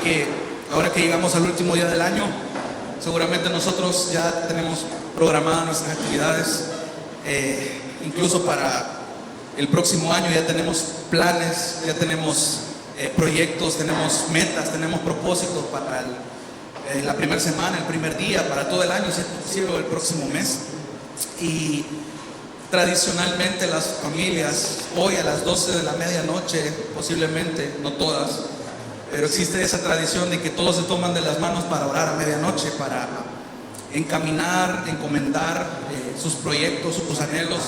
que ahora que llegamos al último día del año, seguramente nosotros ya tenemos programadas nuestras actividades, incluso para el próximo año ya tenemos planes, ya tenemos proyectos, tenemos metas, tenemos propósitos para la primera semana, el primer día, para todo el año, si el próximo mes. Y tradicionalmente las familias, hoy a las 12 de la medianoche, posiblemente, no todas, pero existe esa tradición de que todos se toman de las manos para orar a medianoche, para encaminar, encomendar sus proyectos, sus anhelos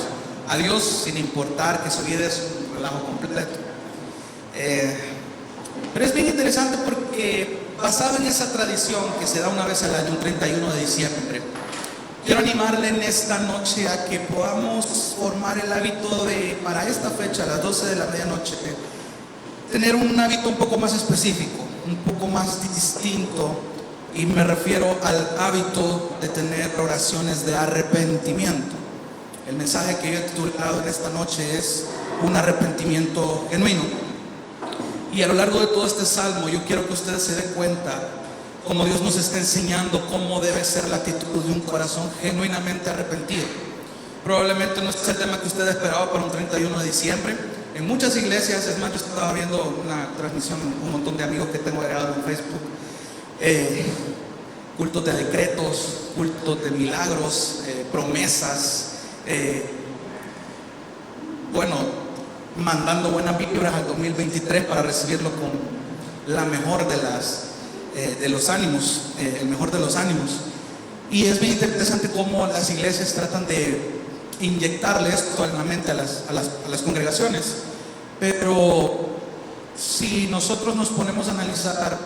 a Dios, sin importar que su vida es un relajo completo. Pero es bien interesante porque basado en esa tradición que se da una vez al año, un 31 de diciembre, quiero animarle en esta noche a que podamos formar el hábito de, para esta fecha, a las 12 de la medianoche, tener un hábito un poco más específico, un poco más distinto, y me refiero al hábito de tener oraciones de arrepentimiento. El mensaje que yo he titulado en esta noche es un arrepentimiento genuino. Y a lo largo de todo este salmo yo quiero que ustedes se den cuenta cómo Dios nos está enseñando cómo debe ser la actitud de un corazón genuinamente arrepentido. Probablemente no es el tema que usted esperaba para un 31 de diciembre. En muchas iglesias, es más, yo estaba viendo una transmisión, un montón de amigos que tengo agregados en Facebook, cultos de decretos, cultos de milagros, promesas, mandando buenas vibras al 2023 para recibirlo con la mejor de los ánimos, el mejor de los ánimos. Y es bien interesante cómo las iglesias tratan de inyectarle esto en la mente a las congregaciones. Pero si nosotros nos ponemos a analizar,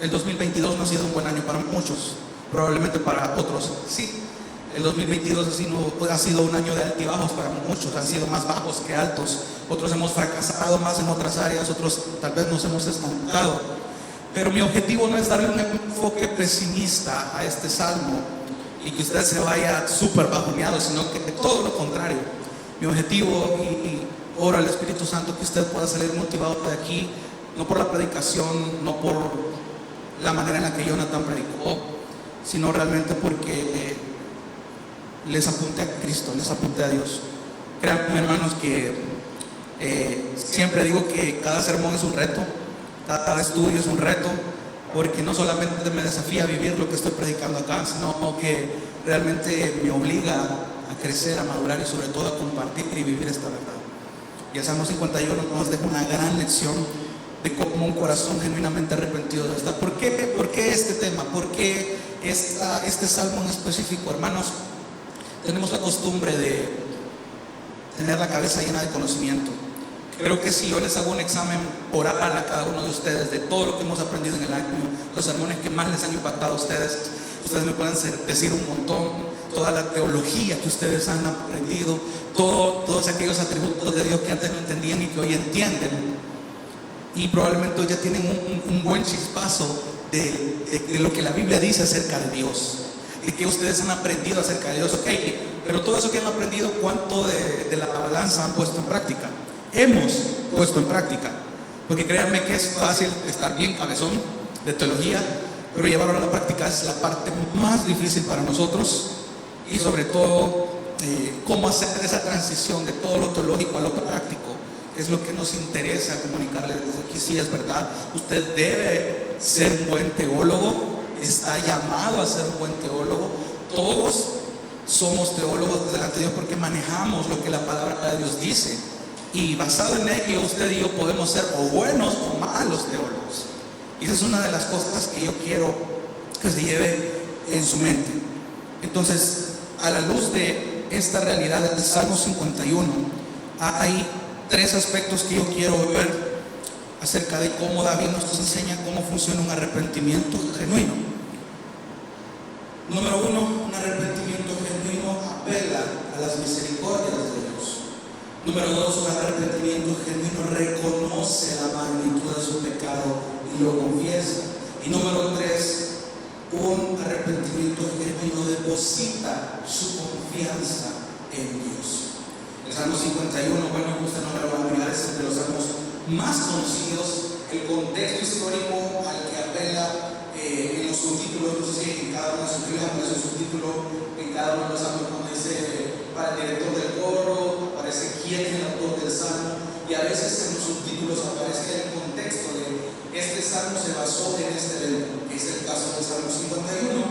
el 2022 no ha sido un buen año para muchos, probablemente para otros sí. El 2022 ha sido un año de altibajos para muchos, han sido más bajos que altos. Otros hemos fracasado más en otras áreas, otros tal vez nos hemos estancado. Pero mi objetivo no es darle un enfoque pesimista a este salmo y que usted se vaya súper bajoneado, sino que todo lo contrario. Mi objetivo, y oro al Espíritu Santo, que usted pueda salir motivado de aquí, no por la predicación, no por la manera en la que Jonathan predicó, sino realmente porque les apunte a Cristo, les apunte a Dios. Créanme, hermanos, que siempre digo que cada sermón es un reto, cada estudio es un reto, porque no solamente me desafía a vivir lo que estoy predicando acá, sino que realmente me obliga a crecer, a madurar y sobre todo a compartir y vivir esta verdad. Y el Salmo 51 nos deja una gran lección de cómo un corazón genuinamente arrepentido debe estar. ¿Por qué este tema? ¿Por qué este salmo en específico, hermanos? Tenemos la costumbre de tener la cabeza llena de conocimiento. Creo que si yo les hago un examen oral a cada uno de ustedes de todo lo que hemos aprendido en el año, los sermones que más les han impactado a ustedes me pueden decir un montón, toda la teología que ustedes han aprendido, todos aquellos atributos de Dios que antes no entendían y que hoy entienden. Y probablemente hoy ya tienen un buen chispazo de lo que la Biblia dice acerca de Dios, de que ustedes han aprendido acerca de Dios. Ok, pero todo eso que han aprendido, ¿cuánto de la balanza han puesto en práctica? Hemos puesto en práctica, porque créanme que es fácil estar bien cabezón de teología, pero llevarlo a la práctica es la parte más difícil para nosotros. Y sobre todo cómo hacer esa transición de todo lo teológico a lo práctico es lo que nos interesa comunicarles desde aquí. Sí, es verdad, usted debe ser un buen teólogo, está llamado a ser un buen teólogo. Todos somos teólogos delante de Dios porque manejamos lo que la palabra de Dios dice, y basado en ello usted y yo podemos ser o buenos o malos teólogos. Y esa es una de las cosas que yo quiero que se lleve en su mente. Entonces, a la luz de esta realidad del Salmo 51, hay tres aspectos que yo quiero ver acerca de cómo David nos enseña cómo funciona un arrepentimiento genuino. Número uno, un arrepentimiento genuino apela a las misericordias de Dios. Número dos, un arrepentimiento genuino reconoce la magnitud de su pecado y lo confiesa. Y número tres, un arrepentimiento genuino deposita su confianza en Dios. El Salmo 51, bueno, usted no me lo va a olvidar, es de los salmos más conocidos. El contexto histórico al que novela, en los subtítulos, no sé si en cada uno de sus libros aparece un subtítulo, en cada uno de los salmos aparece para el director del coro, aparece quién es el autor del salmo, y a veces en los subtítulos aparece el contexto de este salmo se basó en este evento, que es el caso del Salmo 51.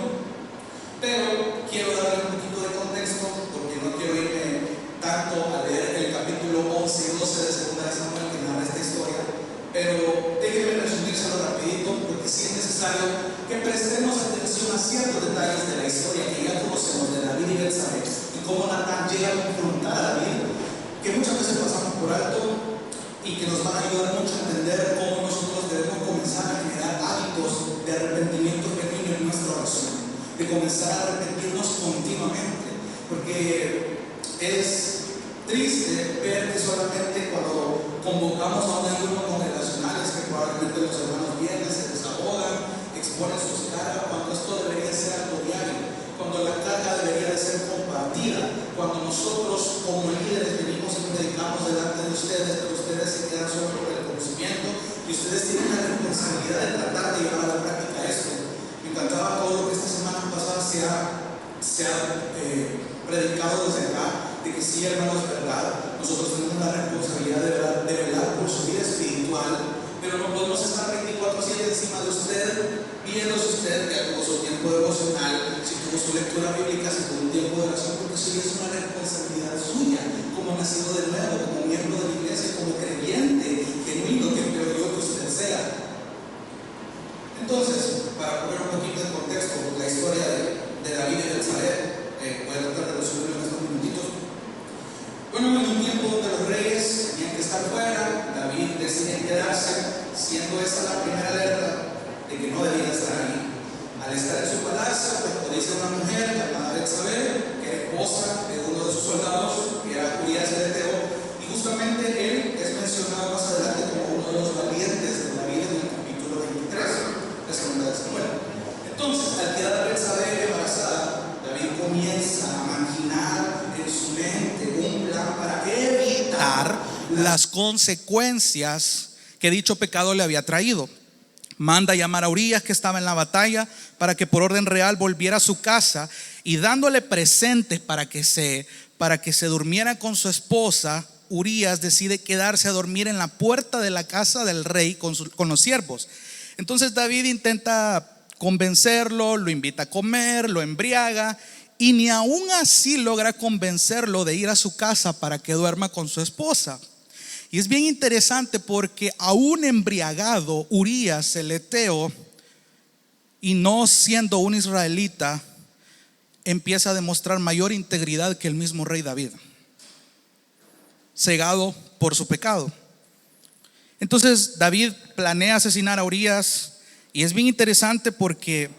Pero quiero darle un poquito de contexto porque no quiero irme tanto a leer el capítulo 11 y 12 de Segunda de Samuel que narra esta historia, pero déjenme resumírselo rapidito porque sí es necesario que prestemos atención a ciertos detalles de la historia que ya conocemos de David y Betsabé y cómo Natán llega a confrontar a David, que muchas veces pasamos por alto y que nos van a ayudar mucho a entender cómo nosotros debemos comenzar a generar hábitos de arrepentimiento genuino en nuestra oración, de comenzar a arrepentirnos continuamente, porque es triste ver que solamente cuando convocamos a un ayuno congregacionales, que probablemente los hermanos vienen, se desahogan, exponen sus cargas, cuando esto debería ser algo diario, cuando la carga debería de ser compartida, cuando nosotros como líderes venimos y predicamos delante de ustedes, pero ustedes se quedan solo por el conocimiento y ustedes tienen la responsabilidad de tratar de llevar a la práctica esto. Me encantaba todo lo que esta semana pasada se ha predicado desde acá, de que sí, hermanos, es verdad, nosotros tenemos la responsabilidad de velar por su vida espiritual, pero no podemos estar 24/7 encima de usted, viendo si usted ya tuvo su tiempo devocional, si tuvo su lectura bíblica, si tuvo un tiempo de oración, porque eso ya es una responsabilidad suya, como nacido de nuevo, como miembro de la iglesia, como creyente genuino, que espero yo que usted sea. Entonces, para poner un poquito de contexto, la historia de David y Betsabé, voy a tratar de resolverlo en estos minutitos. Bueno, en un tiempo donde los reyes tenían que estar fuera, David decide quedarse, siendo esta la primera alerta de que no debía estar ahí. Al estar en su palacio, pues dice una mujer llamada Betsabé, que era esposa de uno de sus soldados, que era Urías el Eteo, y justamente él es mencionado más adelante como uno de los valientes de David en el capítulo 23 de Segunda de Samuel. Entonces, al quedar Betsabé embarazada, David comienza a maquinar en su mente un plan para evitar las consecuencias que dicho pecado le había traído. Manda llamar a Urías, que estaba en la batalla, para que por orden real volviera a su casa, y dándole presentes para que se durmiera con su esposa, Urías decide quedarse a dormir en la puerta de la casa del rey con los siervos. Entonces David intenta convencerlo, lo invita a comer, lo embriaga, y ni aún así logra convencerlo de ir a su casa para que duerma con su esposa. Y es bien interesante porque aún embriagado, Urías el Eteo, y no siendo un israelita, empieza a demostrar mayor integridad que el mismo rey David, cegado por su pecado. Entonces David planea asesinar a Urías, y es bien interesante porque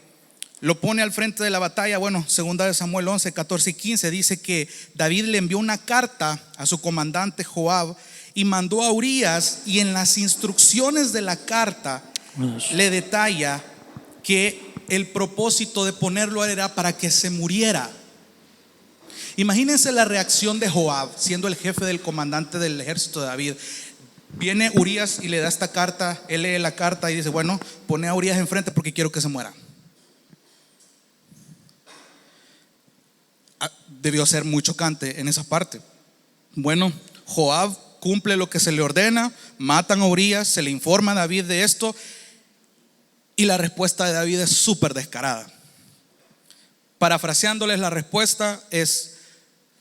lo pone al frente de la batalla. Bueno, segunda de Samuel 11, 14 y 15 dice que David le envió una carta a su comandante Joab y mandó a Urías, y en las instrucciones de la carta le detalla que el propósito de ponerlo era para que se muriera. Imagínense la reacción de Joab, siendo el jefe del comandante del ejército de David. Viene Urías y le da esta carta, él lee la carta y dice: bueno, pone a Urías enfrente porque quiero que se muera. Debió ser muy chocante en esa parte. Bueno, Joab cumple lo que se le ordena, matan a Urías, se le informa a David de esto, y la respuesta de David es súper descarada. Parafraseándoles, la respuesta es: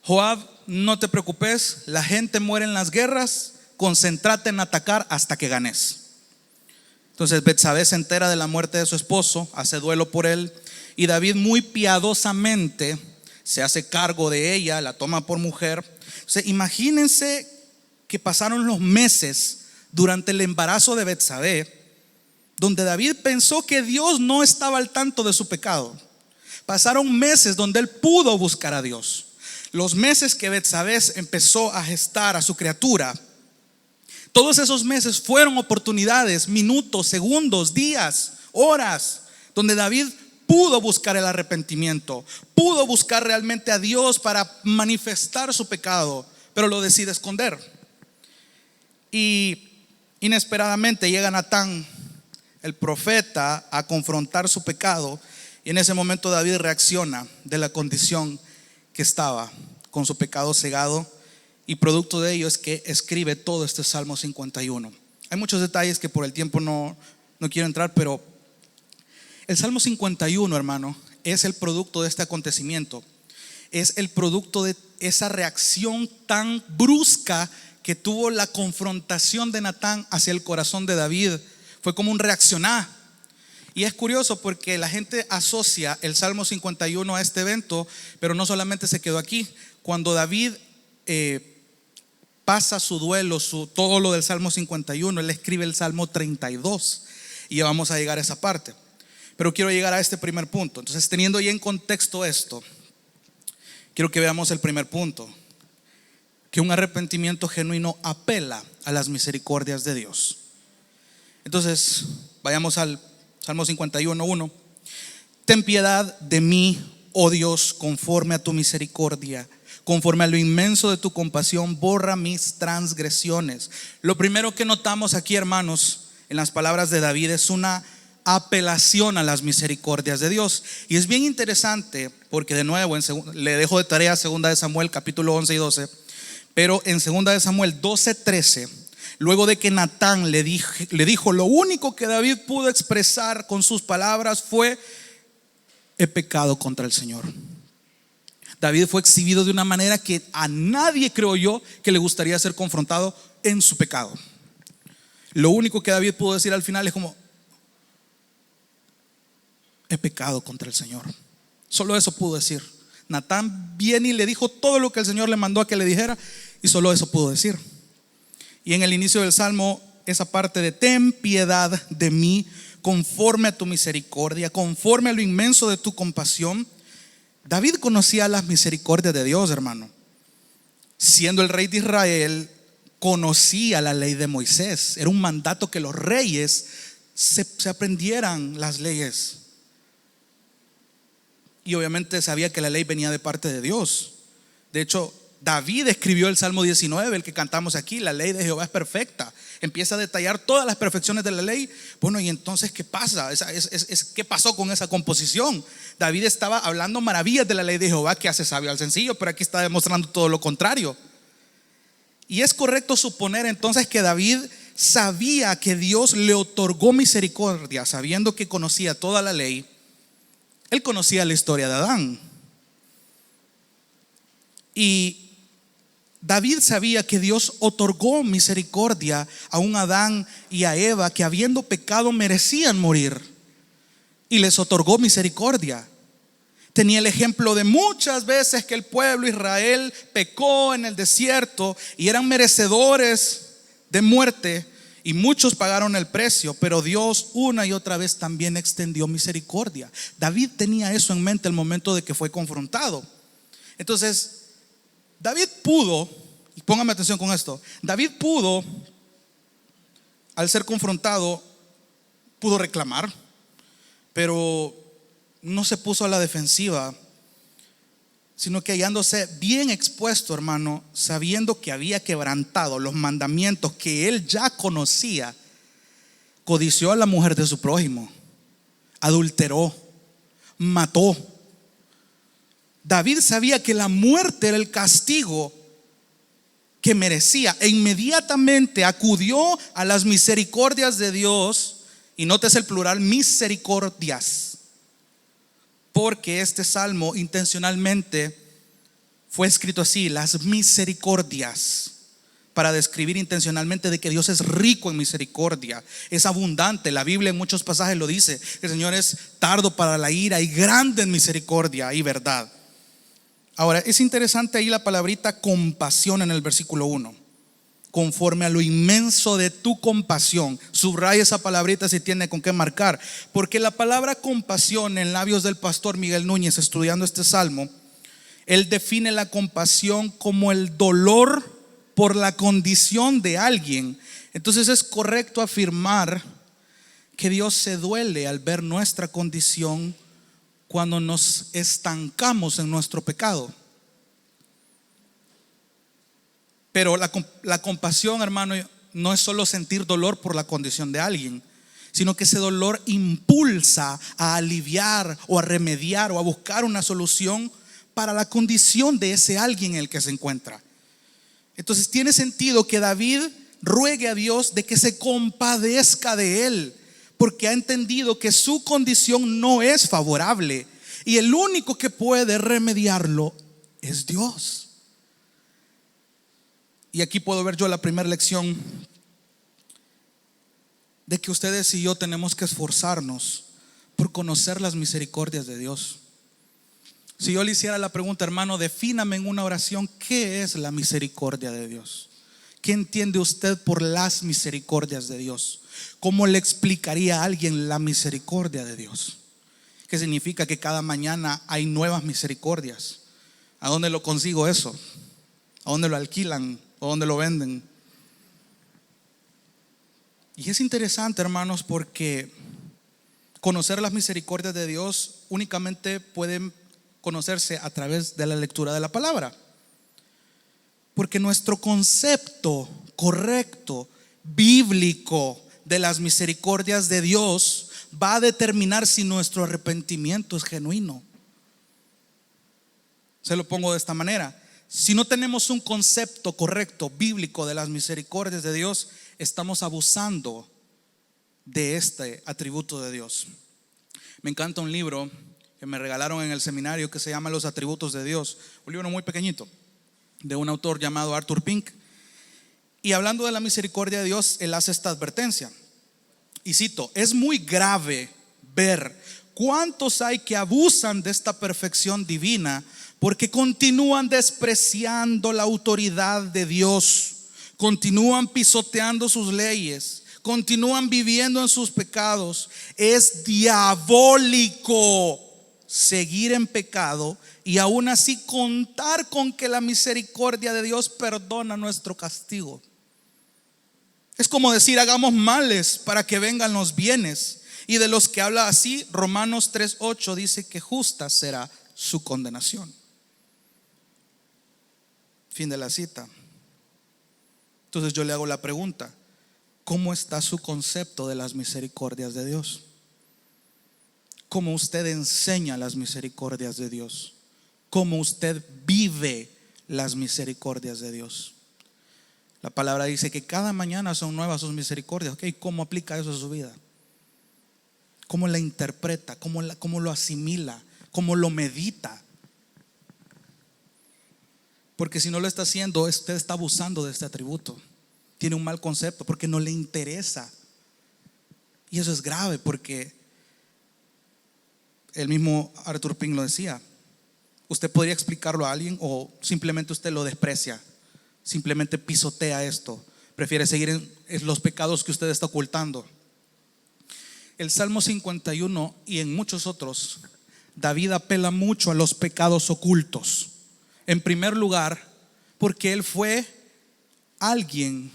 Joab, no te preocupes, la gente muere en las guerras, concéntrate en atacar hasta que ganes. Entonces Betsabé se entera de la muerte de su esposo, hace duelo por él, y David muy piadosamente se hace cargo de ella, la toma por mujer. Entonces, imagínense que pasaron los meses durante el embarazo de Betsabé, donde David pensó que Dios no estaba al tanto de su pecado. Pasaron meses donde él pudo buscar a Dios. Los meses que Betsabé empezó a gestar a su criatura, todos esos meses fueron oportunidades, minutos, segundos, días, horas, donde David pudo buscar el arrepentimiento, pudo buscar realmente a Dios para manifestar su pecado, pero lo decide esconder. Y inesperadamente llega Natán el profeta, a confrontar su pecado. Y en ese momento David reacciona de la condición que estaba, con su pecado cegado. Y producto de ello es que escribe todo este Salmo 51. Hay muchos detalles que por el tiempo no quiero entrar, pero el Salmo 51, hermano, es el producto de este acontecimiento. Es el producto de esa reacción tan brusca que tuvo la confrontación de Natán hacia el corazón de David. Fue como un reaccionar. Y es curioso porque la gente asocia el Salmo 51 a este evento, pero no solamente se quedó aquí. Cuando David pasa su duelo, todo lo del Salmo 51, él escribe el Salmo 32. Y ya vamos a llegar a esa parte. Pero quiero llegar a este primer punto. Entonces, teniendo ya en contexto esto, quiero que veamos el primer punto: que un arrepentimiento genuino apela a las misericordias de Dios. Entonces, vayamos al Salmo 51:1. Ten piedad de mí, oh Dios, conforme a tu misericordia, conforme a lo inmenso de tu compasión, borra mis transgresiones. Lo primero que notamos aquí, hermanos, en las palabras de David es una apelación a las misericordias de Dios. Y es bien interesante porque, de nuevo, le dejo de tarea 2 de Samuel capítulo 11 y 12. Pero en 2 de Samuel 12:13, luego de que Natán le dijo, lo único que David pudo expresar con sus palabras fue: he pecado contra el Señor. David fue exhibido de una manera que a nadie, creo yo, que le gustaría ser confrontado en su pecado. Lo único que David pudo decir al final es como: he pecado contra el Señor. Solo eso pudo decir. Natán viene y le dijo todo lo que el Señor le mandó a que le dijera, y solo eso pudo decir. Y en el inicio del Salmo, esa parte de ten piedad de mí, conforme a tu misericordia, conforme a lo inmenso de tu compasión. David conocía las misericordias de Dios, hermano. Siendo el rey de Israel, conocía la ley de Moisés. Era un mandato que los reyes se aprendieran las leyes. Y obviamente sabía que la ley venía de parte de Dios. De hecho, David escribió el Salmo 19, el que cantamos aquí: la ley de Jehová es perfecta. Empieza a detallar todas las perfecciones de la ley. Bueno, y entonces, ¿qué pasa? ¿Qué pasó con esa composición? David estaba hablando maravillas de la ley de Jehová, que hace sabio al sencillo, pero aquí está demostrando todo lo contrario. Y es correcto suponer entonces que David sabía que Dios le otorgó misericordia, sabiendo que conocía toda la ley. Él conocía la historia de Adán. Y David sabía que Dios otorgó misericordia a un Adán y a Eva que, habiendo pecado, merecían morir, y les otorgó misericordia. Tenía el ejemplo de muchas veces que el pueblo Israel pecó en el desierto y eran merecedores de muerte, y muchos pagaron el precio, pero Dios una y otra vez también extendió misericordia. David tenía eso en mente el momento de que fue confrontado. Entonces, David pudo, y póngame atención con esto, David pudo, al ser confrontado, pudo reclamar, pero no se puso a la defensiva, sino que, hallándose bien expuesto, hermano, sabiendo que había quebrantado los mandamientos que él ya conocía, codició a la mujer de su prójimo, adulteró, mató. David sabía que la muerte era el castigo que merecía, e inmediatamente acudió a las misericordias de Dios. Y notes el plural, misericordias, porque este salmo intencionalmente fue escrito así: las misericordias, para describir intencionalmente de que Dios es rico en misericordia, es abundante. La Biblia en muchos pasajes lo dice, que el Señor es tardo para la ira y grande en misericordia y verdad. Ahora, es interesante ahí la palabrita compasión en el versículo 1. Conforme a lo inmenso de tu compasión. Subraya esa palabrita si tiene con qué marcar, porque la palabra compasión, en labios del pastor Miguel Núñez, estudiando este salmo, él define la compasión como el dolor por la condición de alguien. Entonces es correcto afirmar que Dios se duele al ver nuestra condición cuando nos estancamos en nuestro pecado. Pero la compasión, hermano, no es solo sentir dolor por la condición de alguien, sino que ese dolor impulsa a aliviar o a remediar o a buscar una solución para la condición de ese alguien en el que se encuentra. Entonces tiene sentido que David ruegue a Dios de que se compadezca de él, porque ha entendido que su condición no es favorable y el único que puede remediarlo es Dios. Y aquí puedo ver yo la primera lección de que ustedes y yo tenemos que esforzarnos por conocer las misericordias de Dios. Si yo le hiciera la pregunta, hermano, defíname en una oración, ¿qué es la misericordia de Dios? ¿Qué entiende usted por las misericordias de Dios? ¿Cómo le explicaría a alguien la misericordia de Dios? ¿Qué significa que cada mañana hay nuevas misericordias? ¿A dónde lo consigo eso? ¿A dónde lo alquilan? ¿A dónde lo venden? Y es interesante, hermanos, porque conocer las misericordias de Dios únicamente pueden conocerse a través de la lectura de la palabra. Porque nuestro concepto correcto, bíblico, de las misericordias de Dios va a determinar si nuestro arrepentimiento es genuino. Se lo pongo de esta manera: si no tenemos un concepto correcto, bíblico, de las misericordias de Dios, estamos abusando de este atributo de Dios. Me encanta un libro que me regalaron en el seminario que se llama Los Atributos de Dios, un libro muy pequeñito de un autor llamado Arthur Pink. Y hablando de la misericordia de Dios, él hace esta advertencia, y cito: es muy grave ver cuántos hay que abusan de esta perfección divina porque continúan despreciando la autoridad de Dios, continúan pisoteando sus leyes, continúan viviendo en sus pecados. Es diabólico seguir en pecado y aún así contar con que la misericordia de Dios perdona nuestro castigo. Es como decir: hagamos males para que vengan los bienes. Y de los que habla así, Romanos 3:8 dice que justa será su condenación. Fin de la cita. Entonces yo le hago la pregunta: ¿cómo está su concepto de las misericordias de Dios? ¿Cómo usted enseña las misericordias de Dios? ¿Cómo usted vive las misericordias de Dios? La palabra dice que cada mañana son nuevas sus misericordias. ¿Okay? ¿Cómo aplica eso a su vida? ¿Cómo la interpreta? ¿Cómo lo asimila? ¿Cómo lo medita? Porque si no lo está haciendo, usted está abusando de este atributo. Tiene un mal concepto porque no le interesa. Y eso es grave, porque el mismo Arthur Pink lo decía: usted podría explicarlo a alguien, o simplemente usted lo desprecia, simplemente pisotea esto, prefiere seguir en los pecados que usted está ocultando. El Salmo 51 y en muchos otros, David apela mucho a los pecados ocultos. En primer lugar, porque él fue alguien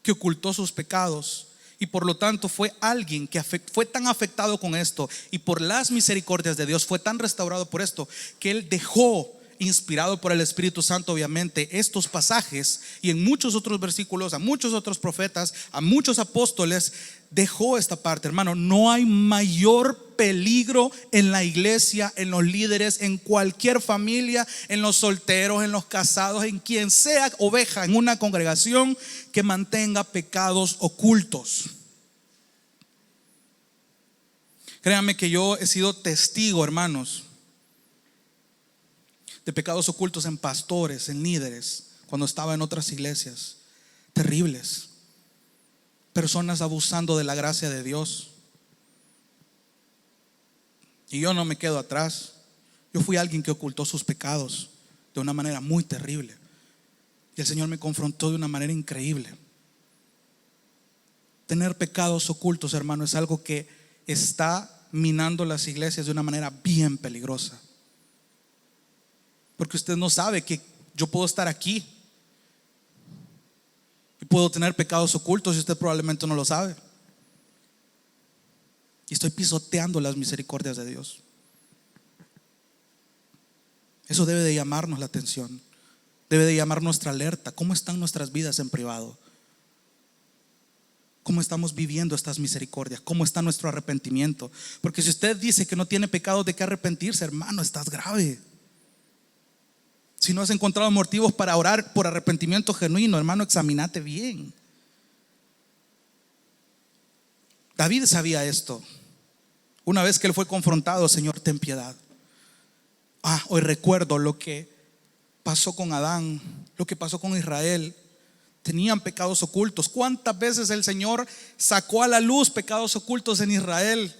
que ocultó sus pecados, y por lo tanto fue alguien que fue tan afectado con esto, y por las misericordias de Dios fue tan restaurado por esto, que él dejó, inspirado por el Espíritu Santo obviamente, estos pasajes, y en muchos otros versículos, a muchos otros profetas, a muchos apóstoles, dejó esta parte. Hermano, no hay mayor peligro en la iglesia, en los líderes, en cualquier familia, en los solteros, en los casados, en quien sea oveja en una congregación, que mantenga pecados ocultos. Créanme que yo he sido testigo, hermanos, de pecados ocultos en pastores, en líderes, cuando estaba en otras iglesias terribles. Personas abusando de la gracia de Dios. Y yo no me quedo atrás. Yo fui alguien que ocultó sus pecados de una manera muy terrible, y el Señor me confrontó de una manera increíble. Tener pecados ocultos, hermano, es algo que está minando las iglesias de una manera bien peligrosa. Porque usted no sabe que yo puedo estar aquí y puedo tener pecados ocultos, y usted probablemente no lo sabe. Y estoy pisoteando las misericordias de Dios. Eso debe de llamarnos la atención. Debe de llamar nuestra alerta. ¿Cómo están nuestras vidas en privado? cómo estamos viviendo estas misericordias, cómo está nuestro arrepentimiento. Porque si usted dice que no tiene pecado de qué arrepentirse, hermano, estás grave. Si no has encontrado motivos para orar por arrepentimiento genuino, hermano, examínate bien. David sabía esto. Una vez que él fue confrontado: Señor, ten piedad. Hoy recuerdo lo que pasó con Adán, lo que pasó con Israel. Tenían pecados ocultos. ¿Cuántas veces el Señor sacó a la luz pecados ocultos en Israel?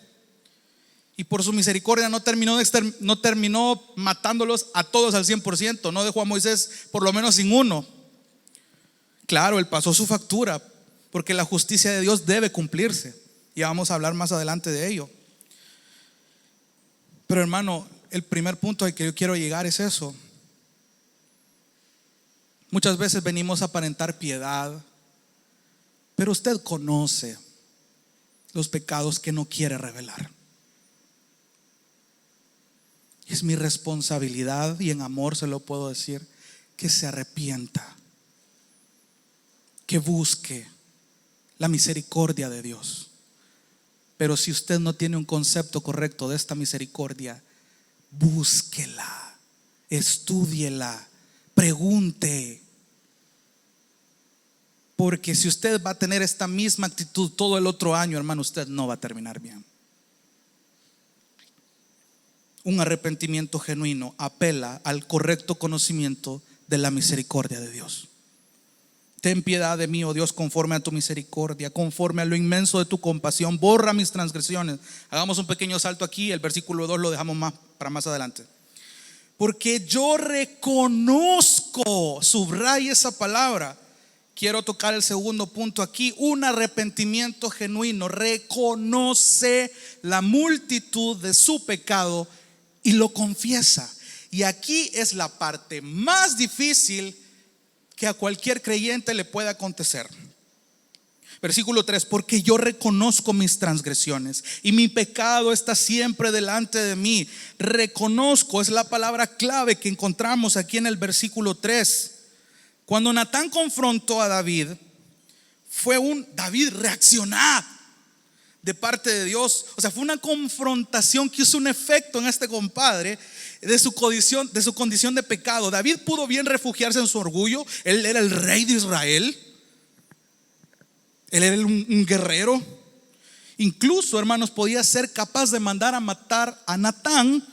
Y por su misericordia no terminó matándolos a todos al 100%. No dejó a Moisés por lo menos sin uno. Claro, él pasó su factura, porque la justicia de Dios debe cumplirse. Y vamos a hablar más adelante de ello. Pero hermano, el primer punto al que yo quiero llegar es eso. Muchas veces venimos a aparentar piedad, pero usted conoce los pecados que no quiere revelar. Es mi responsabilidad, y en amor se lo puedo decir, que se arrepienta, que busque la misericordia de Dios. Pero si usted no tiene un concepto correcto de esta misericordia, búsquela, estúdiela, pregunte. Porque si usted va a tener esta misma actitud todo el otro año, hermano, usted no va a terminar bien. Un arrepentimiento genuino apela al correcto conocimiento de la misericordia de Dios. Ten piedad de mí, oh Dios, conforme a tu misericordia, conforme a lo inmenso de tu compasión, borra mis transgresiones. Hagamos un pequeño salto aquí. El versículo 2 lo dejamos para más adelante. Porque yo reconozco, subraya esa palabra. Quiero tocar el segundo punto aquí. Un arrepentimiento genuino reconoce la multitud de su pecado y lo confiesa. Y aquí es la parte más difícil que a cualquier creyente le pueda acontecer. Versículo 3: porque yo reconozco mis transgresiones y mi pecado está siempre delante de mí. Reconozco es la palabra clave que encontramos aquí en el versículo 3. Cuando Natán confrontó a David, David reaccionó de parte de Dios. O sea, fue una confrontación que hizo un efecto en este compadre de su condición de pecado. David pudo bien refugiarse en su orgullo. Él era el rey de Israel. Él era un guerrero. Incluso, hermanos, podía ser capaz de mandar a matar a Natán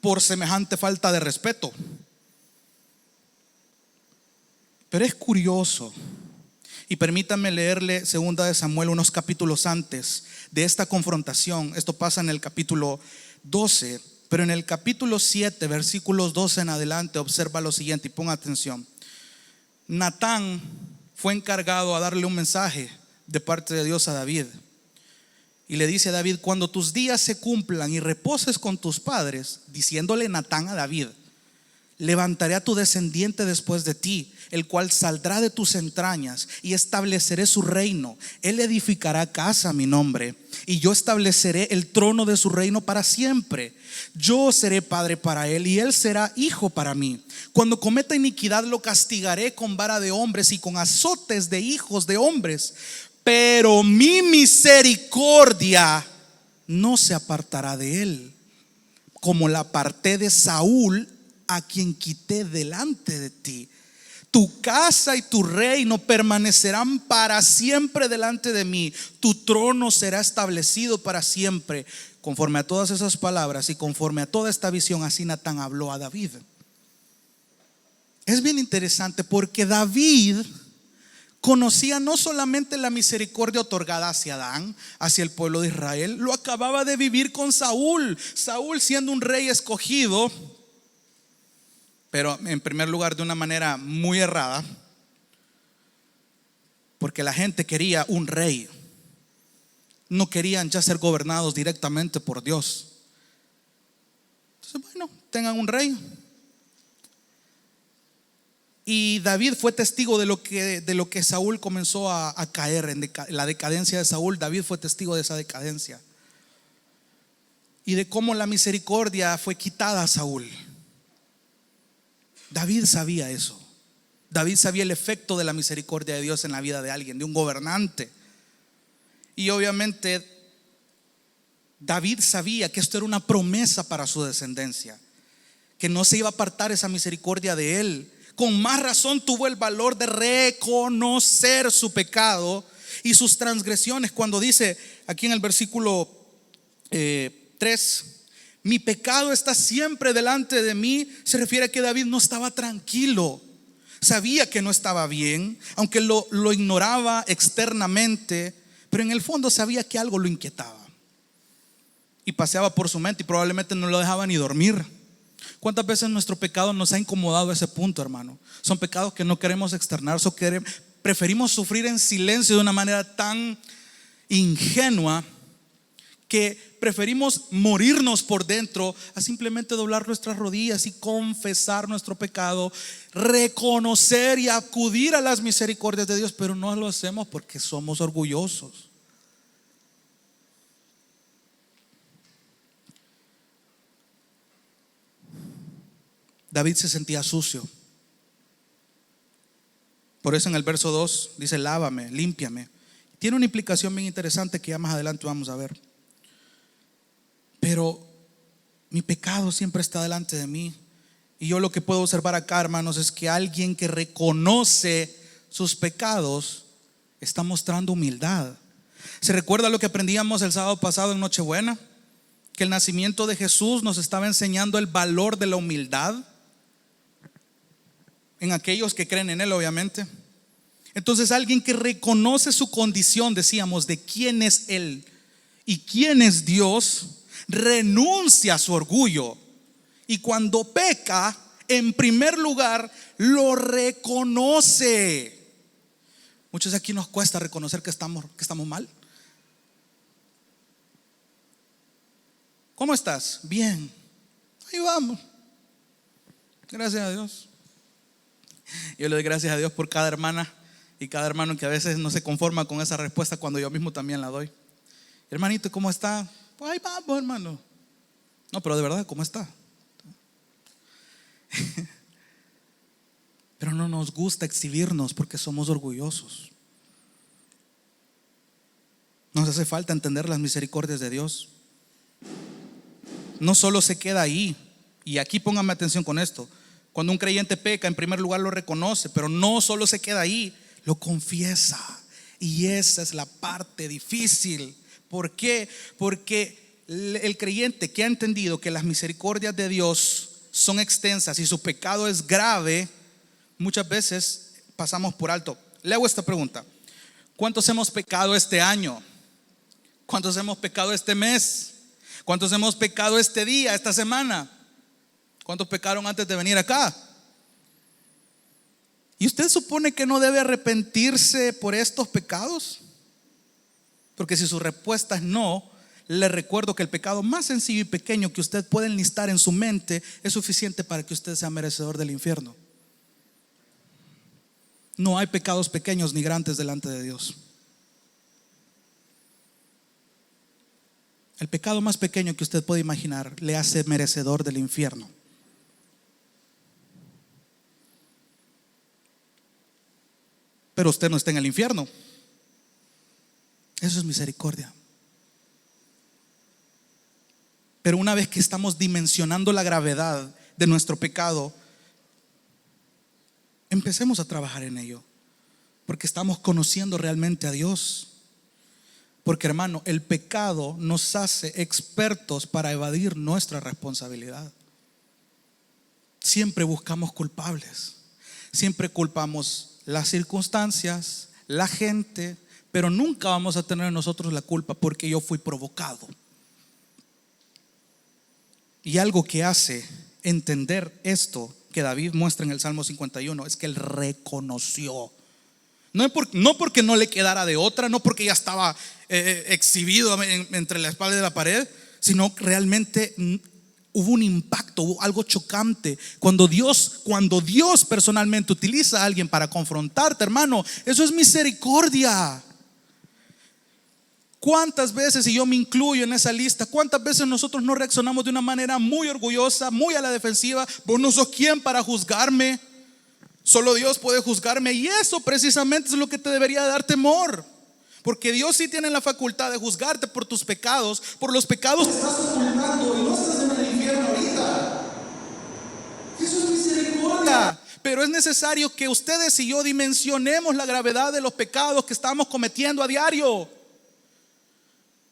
por semejante falta de respeto. Pero es curioso, y permítanme leerle 2 de Samuel, unos capítulos antes de esta confrontación. Esto pasa en el capítulo 12, pero en el capítulo 7, versículos 12 en adelante, observa lo siguiente y ponga atención. Natán fue encargado a darle un mensaje de parte de Dios a David. Y le dice a David: cuando tus días se cumplan y reposes con tus padres, diciéndole Natán a David: levantaré a tu descendiente después de ti, el cual saldrá de tus entrañas, y estableceré su reino. Él edificará casa a mi nombre, y yo estableceré el trono de su reino para siempre. Yo seré padre para él, y él será hijo para mí. Cuando cometa iniquidad, lo castigaré con vara de hombres y con azotes de hijos de hombres. Pero mi misericordia no se apartará de él, como la aparté de Saúl, a quien quité delante de ti. Tu casa y tu reino permanecerán para siempre delante de mí. Tu trono será establecido para siempre. Conforme a todas esas palabras y conforme a toda esta visión, así Natán habló a David. Es bien interesante porque David conocía no solamente la misericordia otorgada hacia Adán, hacia el pueblo de Israel, lo acababa de vivir con Saúl. Saúl siendo un rey escogido, pero en primer lugar de una manera muy errada, porque la gente quería un rey. No querían ya ser gobernados directamente por Dios. Entonces, bueno, tengan un rey. Y David fue testigo de lo que Saúl comenzó a caer en la decadencia de Saúl. David fue testigo de esa decadencia y de cómo la misericordia fue quitada a Saúl. David sabía eso. David sabía el efecto de la misericordia de Dios en la vida de alguien, de un gobernante. Y obviamente David sabía que esto era una promesa para su descendencia, que no se iba a apartar esa misericordia de él. Con más razón tuvo el valor de reconocer su pecado y sus transgresiones cuando dice aquí en el versículo 3: mi pecado está siempre delante de mí. Se refiere a que David no estaba tranquilo, sabía que no estaba bien, aunque lo ignoraba externamente, pero en el fondo sabía que algo lo inquietaba y paseaba por su mente y probablemente no lo dejaba ni dormir. ¿Cuántas veces nuestro pecado nos ha incomodado a ese punto, hermano? Son pecados que no queremos externar, preferimos sufrir en silencio de una manera tan ingenua que preferimos morirnos por dentro a simplemente doblar nuestras rodillas y confesar nuestro pecado, reconocer y acudir a las misericordias de Dios, pero no lo hacemos porque somos orgullosos. David se sentía sucio. Por eso en el verso 2 dice: lávame, límpiame. Tiene una implicación bien interesante que ya más adelante vamos a ver. Pero mi pecado siempre está delante de mí. Y yo lo que puedo observar acá, hermanos, es que alguien que reconoce sus pecados está mostrando humildad. ¿Se recuerda lo que aprendíamos el sábado pasado en Nochebuena? Que el nacimiento de Jesús nos estaba enseñando el valor de la humildad en aquellos que creen en Él, obviamente. Entonces, alguien que reconoce su condición, decíamos, de quién es Él y quién es Dios, renuncia a su orgullo. Y cuando peca, en primer lugar, lo reconoce. Muchos de aquí nos cuesta reconocer que estamos mal. ¿Cómo estás? Bien. Ahí vamos. Gracias a Dios. Yo le doy gracias a Dios por cada hermana y cada hermano que a veces no se conforma con esa respuesta cuando yo mismo también la doy. Hermanito, ¿cómo está? Pues ahí vamos, hermano. No, pero de verdad, ¿cómo está? Pero no nos gusta exhibirnos porque somos orgullosos. Nos hace falta entender las misericordias de Dios. No solo se queda ahí, y aquí pónganme atención con esto. Cuando un creyente peca, en primer lugar lo reconoce, pero no solo se queda ahí, lo confiesa. Y esa es la parte difícil. ¿Por qué? Porque el creyente que ha entendido que las misericordias de Dios son extensas y su pecado es grave, muchas veces pasamos por alto. Le hago esta pregunta: ¿cuántos hemos pecado este año? ¿Cuántos hemos pecado este mes? ¿Cuántos hemos pecado este día, esta semana? ¿Cuántos pecaron antes de venir acá? ¿Y usted supone que no debe arrepentirse por estos pecados? Porque si su respuesta es no, le recuerdo que el pecado más sencillo y pequeño que usted puede enlistar en su mente es suficiente para que usted sea merecedor del infierno. No hay pecados pequeños ni grandes delante de Dios. El pecado más pequeño que usted puede imaginar le hace merecedor del infierno. Pero usted no está en el infierno. Eso es misericordia. Pero una vez que estamos dimensionando la gravedad de nuestro pecado, empecemos a trabajar en ello, porque estamos conociendo realmente a Dios. Porque, hermano, el pecado nos hace expertos para evadir nuestra responsabilidad. Siempre buscamos culpables, siempre culpamos las circunstancias, la gente, pero nunca vamos a tener nosotros la culpa porque yo fui provocado. Y algo que hace entender esto que David muestra en el Salmo 51 es que él reconoció. No porque no le quedara de otra, no porque ya estaba exhibido entre la espalda y la pared, sino que realmente hubo un impacto, hubo algo chocante. Cuando Dios personalmente utiliza a alguien para confrontarte, hermano, eso es misericordia. ¿Cuántas veces, y yo me incluyo en esa lista, cuántas veces nosotros no reaccionamos de una manera muy orgullosa, muy a la defensiva? Vos no sos quien para juzgarme, solo Dios puede juzgarme. Y eso precisamente es lo que te debería dar temor, Porque Dios sí tiene la facultad de juzgarte por tus pecados, por los pecados que estás ocultando y no estás en el infierno ahorita. Eso es misericordia. Pero es necesario que ustedes y yo dimensionemos la gravedad de los pecados que estamos cometiendo a diario.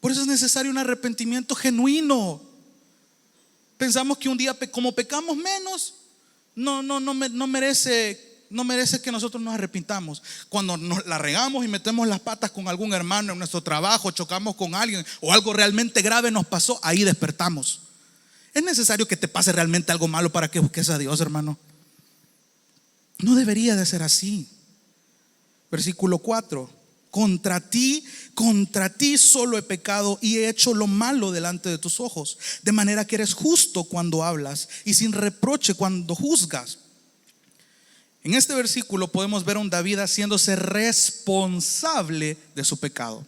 Por eso es necesario un arrepentimiento genuino. Pensamos que un día como pecamos menos, no merece que nosotros nos arrepintamos. Cuando nos la regamos y metemos las patas con algún hermano en nuestro trabajo, chocamos con alguien o algo realmente grave nos pasó, ahí despertamos. Es necesario que te pase realmente algo malo para que busques a Dios, hermano. No debería de ser así. Versículo 4: contra ti solo he pecado y he hecho lo malo delante de tus ojos, de manera que eres justo cuando hablas y sin reproche cuando juzgas. En este versículo podemos ver a un David haciéndose responsable de su pecado.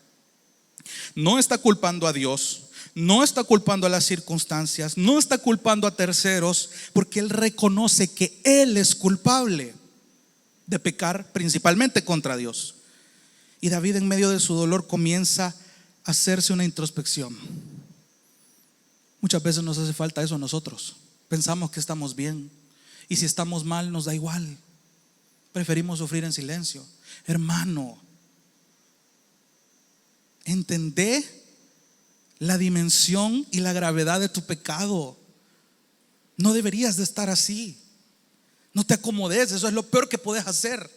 No está culpando a Dios, no está culpando a las circunstancias, no está culpando a terceros, porque él reconoce que él es culpable de pecar principalmente contra Dios. Y David, en medio de su dolor, comienza a hacerse una introspección. Muchas veces nos hace falta eso a nosotros. Pensamos que estamos bien, y si estamos mal nos da igual. Preferimos sufrir en silencio. Hermano, entendé la dimensión y la gravedad de tu pecado. No deberías de estar así. No te acomodes, eso es lo peor que puedes hacer.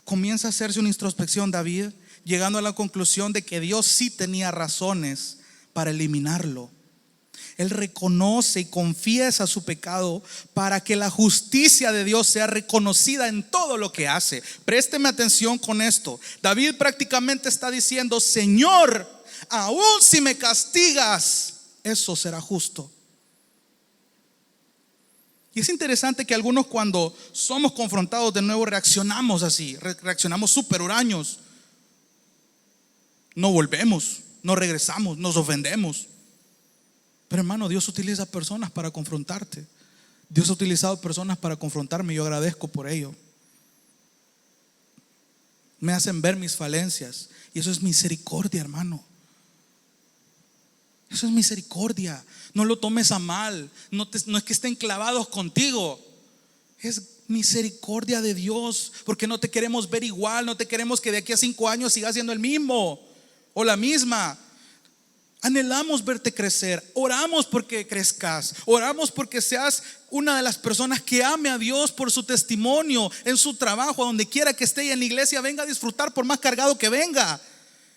Comienza a hacerse una introspección David, llegando a la conclusión de que Dios sí tenía razones para eliminarlo. Él reconoce y confiesa su pecado para que la justicia de Dios sea reconocida en todo lo que hace. Présteme atención con esto. David prácticamente está diciendo: Señor, aún si me castigas, eso será justo. Y es interesante que algunos, cuando somos confrontados de nuevo, reaccionamos así, reaccionamos súper huraños. No volvemos, no regresamos, nos ofendemos. Pero hermano, Dios utiliza personas para confrontarte. Dios ha utilizado personas para confrontarme y yo agradezco por ello. Me hacen ver mis falencias y eso es misericordia, hermano. Eso es misericordia. No lo tomes a mal. No es que estén clavados contigo. Es misericordia de Dios, porque no te queremos ver igual. No te queremos que de aquí a 5 años sigas siendo el mismo o la misma. Anhelamos verte crecer. Oramos porque crezcas. Oramos porque seas una de las personas que ame a Dios por su testimonio en su trabajo, a donde quiera que esté, y en la iglesia venga a disfrutar por más cargado que venga,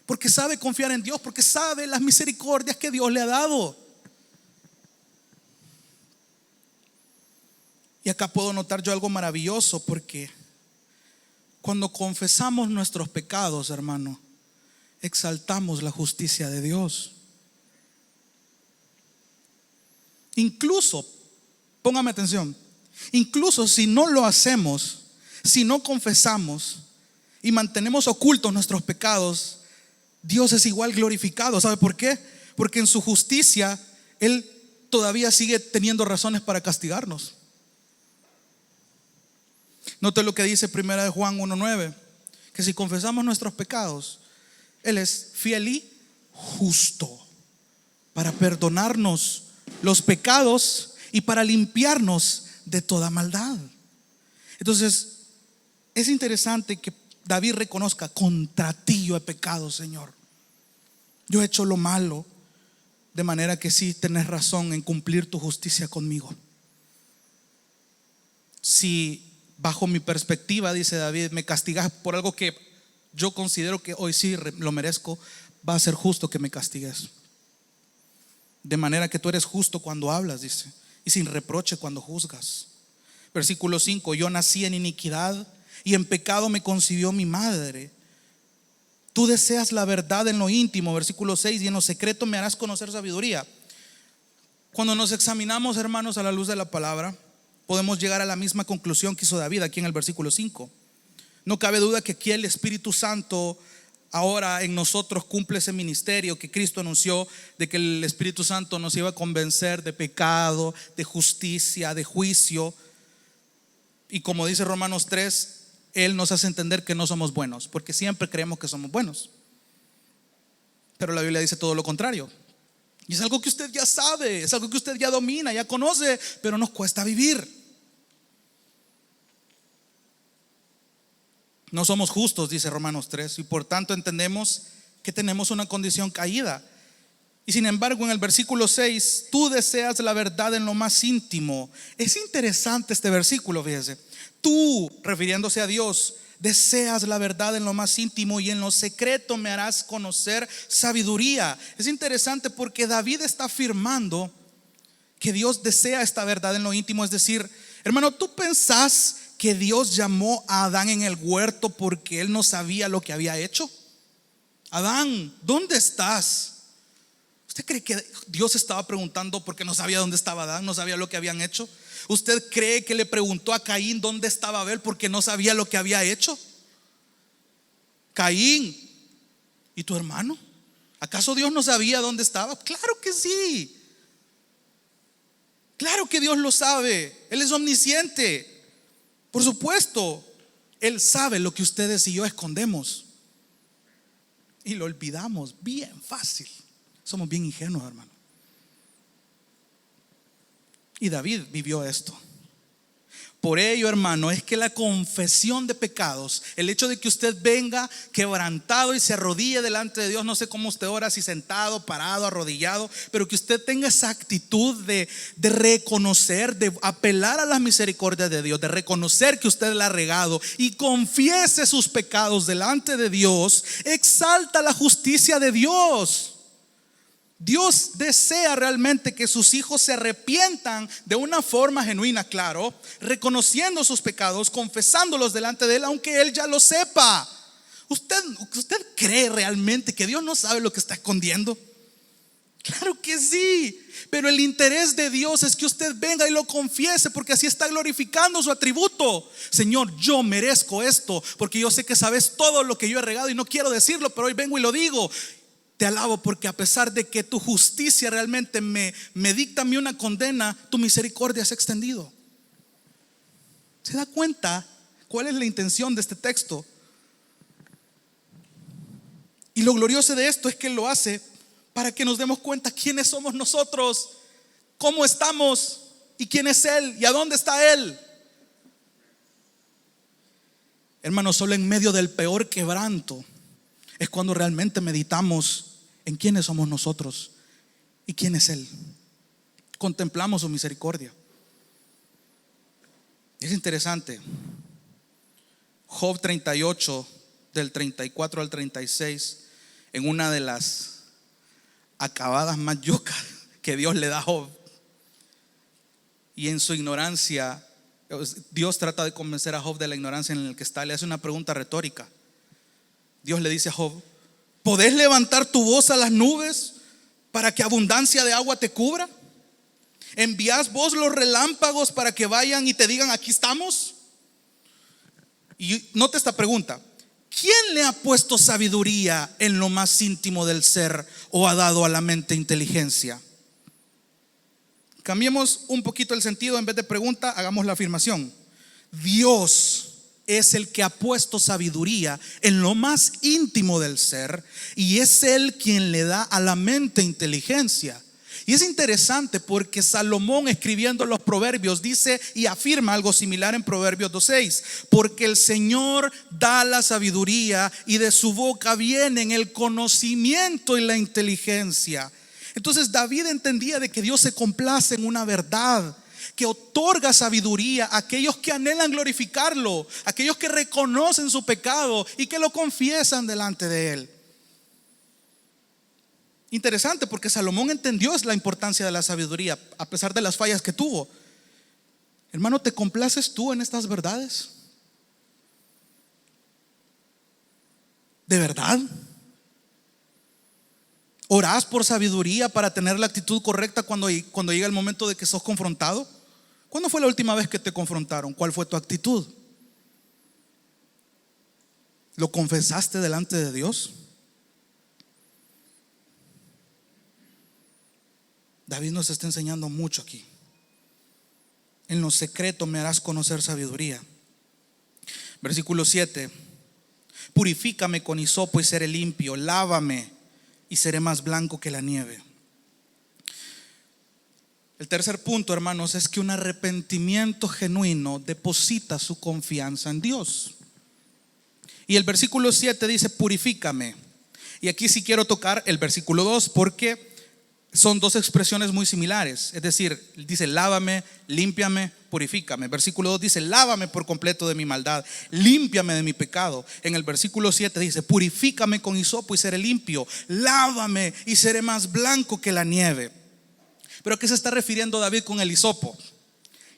porque sabe confiar en Dios, porque sabe las misericordias que Dios le ha dado. Y acá puedo notar yo algo maravilloso, porque cuando confesamos nuestros pecados, hermano, exaltamos la justicia de Dios. Incluso, póngame atención, incluso si no lo hacemos, si no confesamos y mantenemos ocultos nuestros pecados, Dios es igual glorificado. ¿Sabe por qué? Porque en su justicia Él todavía sigue teniendo razones para castigarnos. Note lo que dice 1 Juan 1:9, que si confesamos nuestros pecados, Él es fiel y justo para perdonarnos los pecados y para limpiarnos de toda maldad. Entonces es interesante que David reconozca: contra ti yo he pecado, Señor. Yo he hecho lo malo, de manera que sí tenés razón en cumplir tu justicia conmigo. Si bajo mi perspectiva, dice David, me castigas por algo que yo considero que hoy sí lo merezco, va a ser justo que me castigues. De manera que tú eres justo cuando hablas, dice, y sin reproche cuando juzgas. Versículo 5: yo nací en iniquidad y en pecado me concibió mi madre. Tú deseas la verdad en lo íntimo. Versículo 6: y en lo secreto me harás conocer sabiduría. Cuando nos examinamos, hermanos, a la luz de la palabra, podemos llegar a la misma conclusión que hizo David aquí en el versículo 5. No cabe duda que aquí el Espíritu Santo ahora en nosotros cumple ese ministerio que Cristo anunció, de que el Espíritu Santo nos iba a convencer de pecado, de justicia, de juicio. Y como dice Romanos 3, Él nos hace entender que no somos buenos, porque siempre creemos que somos buenos. Pero la Biblia dice todo lo contrario. Y es algo que usted ya sabe, es algo que usted ya domina, ya conoce, pero nos cuesta vivir. No somos justos, dice Romanos 3, y por tanto entendemos que tenemos una condición caída. Y sin embargo, en el versículo 6, tú deseas la verdad en lo más íntimo. Es interesante este versículo, fíjese. Tú, refiriéndose a Dios, deseas la verdad en lo más íntimo y en lo secreto me harás conocer sabiduría. Es interesante porque David está afirmando que Dios desea esta verdad en lo íntimo. Es decir, hermano, ¿tú pensás que Dios llamó a Adán en el huerto porque él no sabía lo que había hecho? Adán, ¿dónde estás? ¿Usted cree que Dios estaba preguntando porque no sabía dónde estaba Adán, no sabía lo que habían hecho? ¿Usted cree que le preguntó a Caín dónde estaba Abel porque no sabía lo que había hecho? Caín, ¿y tu hermano? ¿Acaso Dios no sabía dónde estaba? Claro que sí. Claro que Dios lo sabe. Él es omnisciente. Por supuesto, Él sabe lo que ustedes y yo escondemos y lo olvidamos bien fácil. Somos bien ingenuos, hermano. Y David vivió esto. Por ello, hermano, es que la confesión de pecados, el hecho de que usted venga quebrantado y se arrodille delante de Dios, no sé cómo usted ora, si sentado, parado, arrodillado, pero que usted tenga esa actitud de reconocer, de apelar a las misericordias de Dios, de reconocer que usted la ha regado y confiese sus pecados delante de Dios, exalta la justicia de Dios. Dios desea realmente que sus hijos se arrepientan de una forma genuina, claro, reconociendo sus pecados, confesándolos delante de Él, aunque Él ya lo sepa. ¿Usted cree realmente que Dios no sabe lo que está escondiendo? Claro que sí, pero el interés de Dios es que usted venga y lo confiese, porque así está glorificando su atributo. Señor, yo merezco esto, porque yo sé que sabes todo lo que yo he regado y no quiero decirlo, pero hoy vengo y lo digo. Te alabo porque a pesar de que tu justicia realmente me dicta a mí una condena, tu misericordia se ha extendido. ¿Se da cuenta cuál es la intención de este texto? Y lo glorioso de esto es que Él lo hace para que nos demos cuenta quiénes somos nosotros, cómo estamos y quién es Él y a dónde está Él. Hermano, solo en medio del peor quebranto es cuando realmente meditamos en quiénes somos nosotros y quién es Él. Contemplamos su misericordia. Es interesante. Job 38, del 34 al 36, en una de las acabadas más yocas que Dios le da a Job, y en su ignorancia, Dios trata de convencer a Job de la ignorancia en la que está. Le hace una pregunta retórica. Dios le dice a Job: ¿podés levantar tu voz a las nubes para que abundancia de agua te cubra? ¿Envías vos los relámpagos para que vayan y te digan aquí estamos? Y note esta pregunta: ¿quién le ha puesto sabiduría en lo más íntimo del ser o ha dado a la mente inteligencia? Cambiemos un poquito el sentido. En vez de pregunta, hagamos la afirmación: Dios es el que ha puesto sabiduría en lo más íntimo del ser y es Él quien le da a la mente inteligencia. Y es interesante porque Salomón, escribiendo los Proverbios, dice y afirma algo similar en Proverbios 2:6: porque el Señor da la sabiduría y de su boca vienen el conocimiento y la inteligencia. Entonces David entendía de que Dios se complace en una verdad, que otorga sabiduría a aquellos que anhelan glorificarlo, aquellos que reconocen su pecado y que lo confiesan delante de Él. Interesante porque Salomón entendió la importancia de la sabiduría a pesar de las fallas que tuvo. Hermano, ¿te complaces tú en estas verdades? ¿De verdad? ¿Orás por sabiduría para tener la actitud correcta cuando llega el momento de que sos confrontado? ¿Cuándo fue la última vez que te confrontaron? ¿Cuál fue tu actitud? ¿Lo confesaste delante de Dios? David nos está enseñando mucho aquí. En lo secreto me harás conocer sabiduría. Versículo 7. Purifícame con hisopo y seré limpio, lávame y seré más blanco que la nieve. El tercer punto, hermanos, es que un arrepentimiento genuino deposita su confianza en Dios. Y el versículo 7 dice: purifícame. Y aquí sí quiero tocar el versículo 2, porque son dos expresiones muy similares. Es decir, dice lávame, límpiame, purifícame. Versículo 2 dice lávame por completo de mi maldad, límpiame de mi pecado. En el versículo 7 dice purifícame con hisopo y seré limpio, lávame y seré más blanco que la nieve. Pero ¿a qué se está refiriendo David con el hisopo?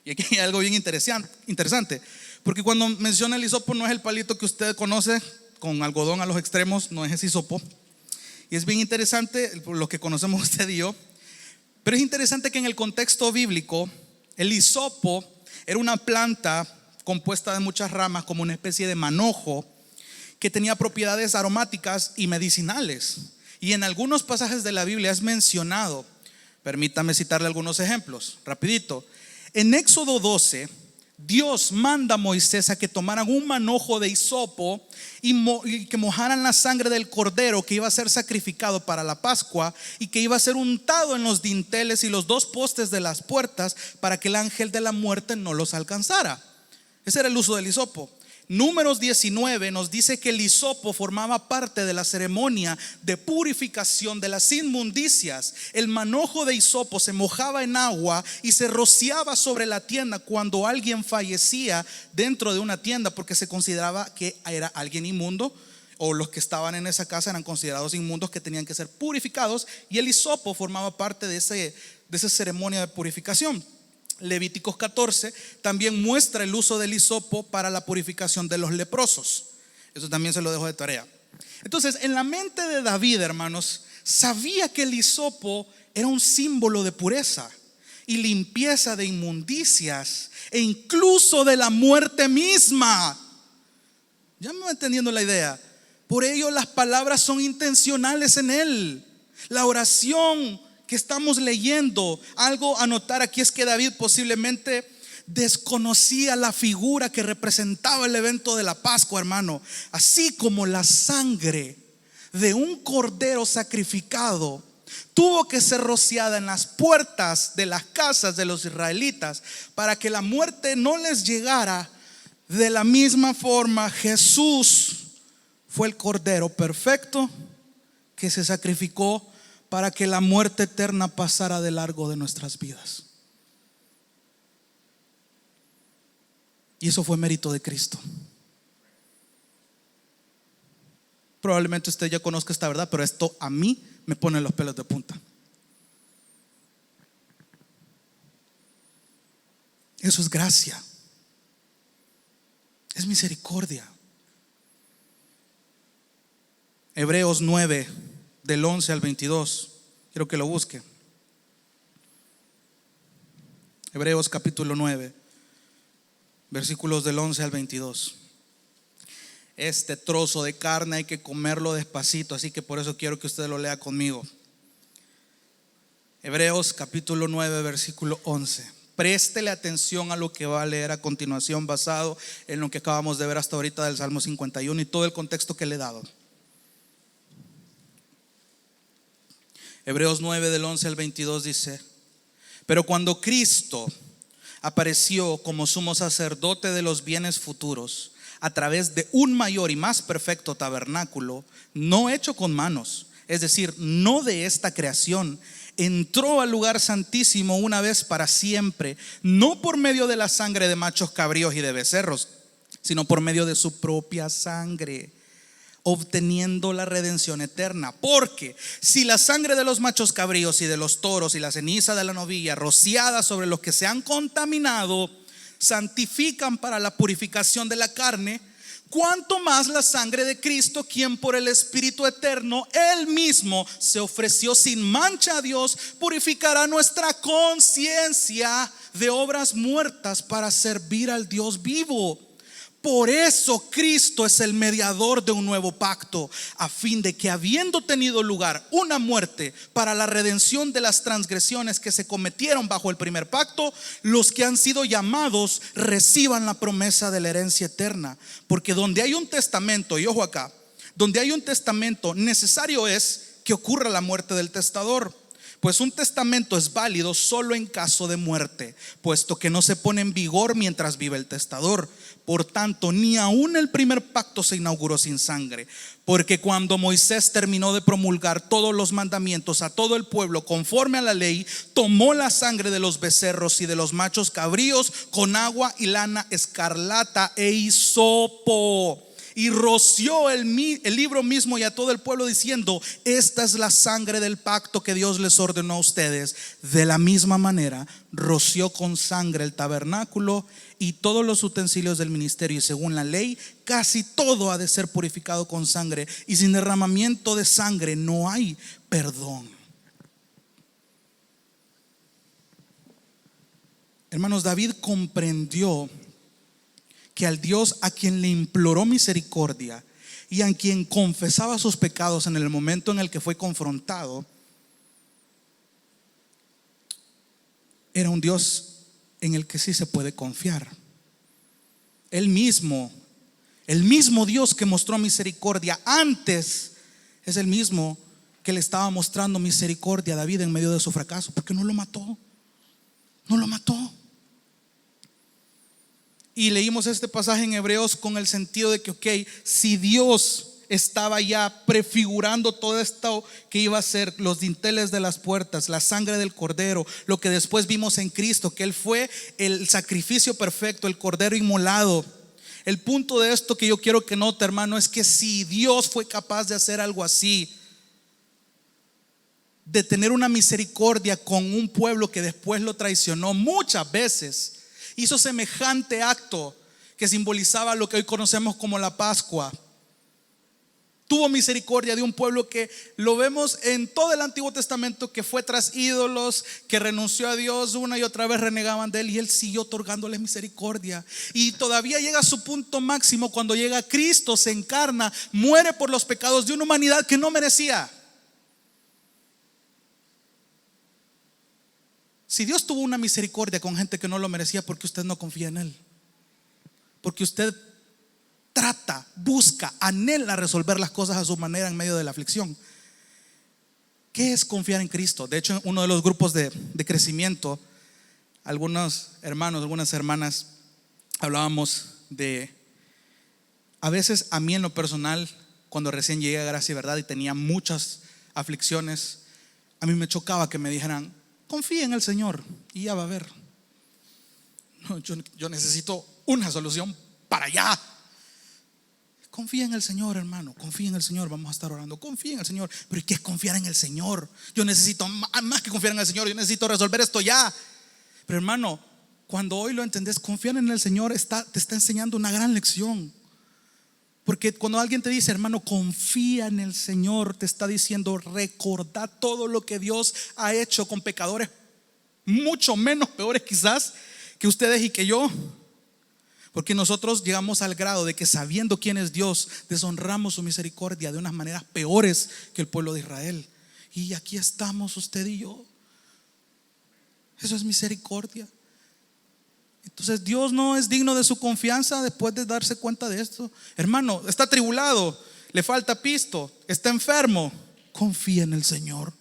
Y aquí hay algo bien interesante, porque cuando menciona el hisopo no es el palito que usted conoce con algodón a los extremos, no es ese hisopo. Y es bien interesante lo que conocemos usted y yo. Pero es interesante que en el contexto bíblico el hisopo era una planta compuesta de muchas ramas, como una especie de manojo que tenía propiedades aromáticas y medicinales. Y en algunos pasajes de la Biblia es mencionado. Permítame citarle algunos ejemplos, rapidito. En Éxodo 12, Dios manda a Moisés a que tomaran un manojo de hisopo y que mojaran la sangre del cordero que iba a ser sacrificado para la Pascua y que iba a ser untado en los dinteles y los dos postes de las puertas para que el ángel de la muerte no los alcanzara. Ese era el uso del hisopo. Números 19 nos dice que el hisopo formaba parte de la ceremonia de purificación de las inmundicias. El manojo de hisopo se mojaba en agua y se rociaba sobre la tienda cuando alguien fallecía dentro de una tienda, porque se consideraba que era alguien inmundo, o los que estaban en esa casa eran considerados inmundos, que tenían que ser purificados, y el hisopo formaba parte de esa ceremonia de purificación. Levíticos 14 también muestra el uso del hisopo para la purificación de los leprosos. Eso también se lo dejo de tarea. Entonces, en la mente de David, hermanos, sabía que el hisopo era un símbolo de pureza y limpieza de inmundicias e incluso de la muerte misma. ¿Ya me va entendiendo la idea? Por ello las palabras son intencionales en él. La oración que estamos leyendo, algo a notar aquí es que David posiblemente desconocía la figura que representaba el evento de la Pascua, hermano. Así como la sangre de un cordero sacrificado tuvo que ser rociada en las puertas de las casas de los israelitas para que la muerte no les llegara, de la misma forma Jesús fue el cordero perfecto que se sacrificó para que la muerte eterna pasara de largo de nuestras vidas. Y eso fue mérito de Cristo. Probablemente usted ya conozca esta verdad, pero esto a mí me pone los pelos de punta. Eso es gracia, es misericordia. Hebreos 9, del 11 al 22. Quiero que lo busque. Hebreos capítulo 9, versículos del 11 al 22. Este trozo de carne hay que comerlo despacito, así que por eso quiero que usted lo lea conmigo. Hebreos capítulo 9, versículo 11. Préstele atención a lo que va a leer a continuación, basado en lo que acabamos de ver hasta ahorita del Salmo 51 y todo el contexto que le he dado. Hebreos 9 del 11 al 22 dice: pero cuando Cristo apareció como sumo sacerdote de los bienes futuros, a través de un mayor y más perfecto tabernáculo, no hecho con manos, es decir, no de esta creación, entró al lugar santísimo una vez para siempre, no por medio de la sangre de machos cabríos y de becerros, sino por medio de su propia sangre, obteniendo la redención eterna. Porque si la sangre de los machos cabríos y de los toros y la ceniza de la novilla rociada sobre los que se han contaminado santifican para la purificación de la carne, cuánto más la sangre de Cristo, quien por el Espíritu eterno Él mismo se ofreció sin mancha a Dios, purificará nuestra conciencia de obras muertas para servir al Dios vivo. Por eso Cristo es el mediador de un nuevo pacto, a fin de que, habiendo tenido lugar una muerte para la redención de las transgresiones que se cometieron bajo el primer pacto, los que han sido llamados reciban la promesa de la herencia eterna. Porque donde hay un testamento, y ojo acá, donde hay un testamento, necesario es que ocurra la muerte del testador. Pues un testamento es válido solo en caso de muerte, puesto que no se pone en vigor mientras vive el testador. Por tanto, ni aún el primer pacto se inauguró sin sangre, porque cuando Moisés terminó de promulgar todos los mandamientos a todo el pueblo conforme a la ley, tomó la sangre de los becerros y de los machos cabríos con agua y lana escarlata e hisopo, y roció el libro mismo y a todo el pueblo, diciendo: esta es la sangre del pacto que Dios les ordenó a ustedes. De la misma manera roció con sangre el tabernáculo y todos los utensilios del ministerio, y según la ley casi todo ha de ser purificado con sangre, y sin derramamiento de sangre no hay perdón. Hermanos, David comprendió que al Dios a quien le imploró misericordia y a quien confesaba sus pecados en el momento en el que fue confrontado, era un Dios en el que sí se puede confiar. El mismo Dios que mostró misericordia antes es el mismo que le estaba mostrando misericordia a David en medio de su fracaso, porque no lo mató. Y leímos este pasaje en Hebreos con el sentido de que, si Dios estaba ya prefigurando todo esto que iba a ser, los dinteles de las puertas, la sangre del cordero, lo que después vimos en Cristo, que Él fue el sacrificio perfecto, el cordero inmolado. El punto de esto que yo quiero que note, hermano, es que si Dios fue capaz de hacer algo así, de tener una misericordia con un pueblo que después lo traicionó muchas veces, hizo semejante acto que simbolizaba lo que hoy conocemos como la Pascua. Tuvo misericordia de un pueblo que lo vemos en todo el Antiguo Testamento, que fue tras ídolos, que renunció a Dios, una y otra vez renegaban de Él, y Él siguió otorgándoles misericordia. Y todavía llega a su punto máximo cuando llega Cristo, se encarna, muere por los pecados de una humanidad que no merecía. Si Dios tuvo una misericordia con gente que no lo merecía, ¿por qué usted no confía en Él? Porque usted trata, busca, anhela resolver las cosas a su manera en medio de la aflicción. ¿Qué es confiar en Cristo? De hecho, en uno de los grupos de crecimiento, algunos hermanos, algunas hermanas, hablábamos de, a veces a mí en lo personal, cuando recién llegué a Gracia y Verdad y tenía muchas aflicciones, a mí me chocaba que me dijeran: confía en el Señor y ya va a ver. No, yo necesito una solución para allá. Confía en el Señor, hermano, confía en el Señor. Vamos a estar orando, confía en el Señor. Pero ¿qué es confiar en el Señor? Yo necesito más que confiar en el Señor, yo necesito resolver esto ya. Pero hermano, cuando hoy lo entendés, confiar en el Señor te está enseñando una gran lección. Porque cuando alguien te dice: hermano, confía en el Señor, te está diciendo: recordad todo lo que Dios ha hecho con pecadores mucho menos peores quizás que ustedes y que yo. Porque nosotros llegamos al grado de que, sabiendo quién es Dios, deshonramos su misericordia de unas maneras peores que el pueblo de Israel. Y aquí estamos usted y yo. Eso es misericordia. Entonces Dios no es digno de su confianza después de darse cuenta de esto. Hermano, está atribulado, le falta pisto, está enfermo, confía en el Señor.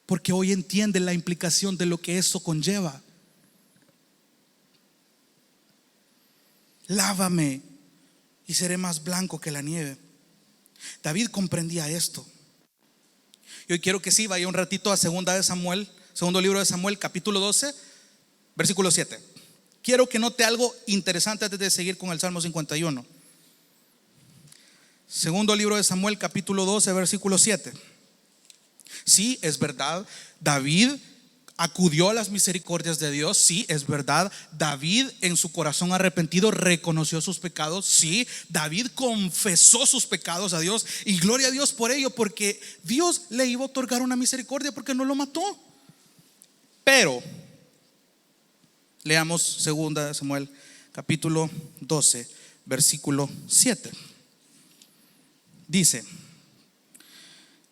Porque hoy entiende la implicación de lo que eso conlleva. Lávame y seré más blanco que la nieve. David comprendía esto. Y hoy quiero que sí vaya un ratito a segundo libro de Samuel, capítulo 12, versículo 7. Quiero que note algo interesante antes de seguir con el Salmo 51. Segundo libro de Samuel, capítulo 12, versículo 7. Sí, es verdad, David acudió a las misericordias de Dios. Sí, es verdad, David en su corazón arrepentido reconoció sus pecados. Sí, David confesó sus pecados a Dios, y gloria a Dios por ello, porque Dios le iba a otorgar una misericordia porque no lo mató. Pero Leamos 2 Samuel capítulo 12, versículo 7. Dice: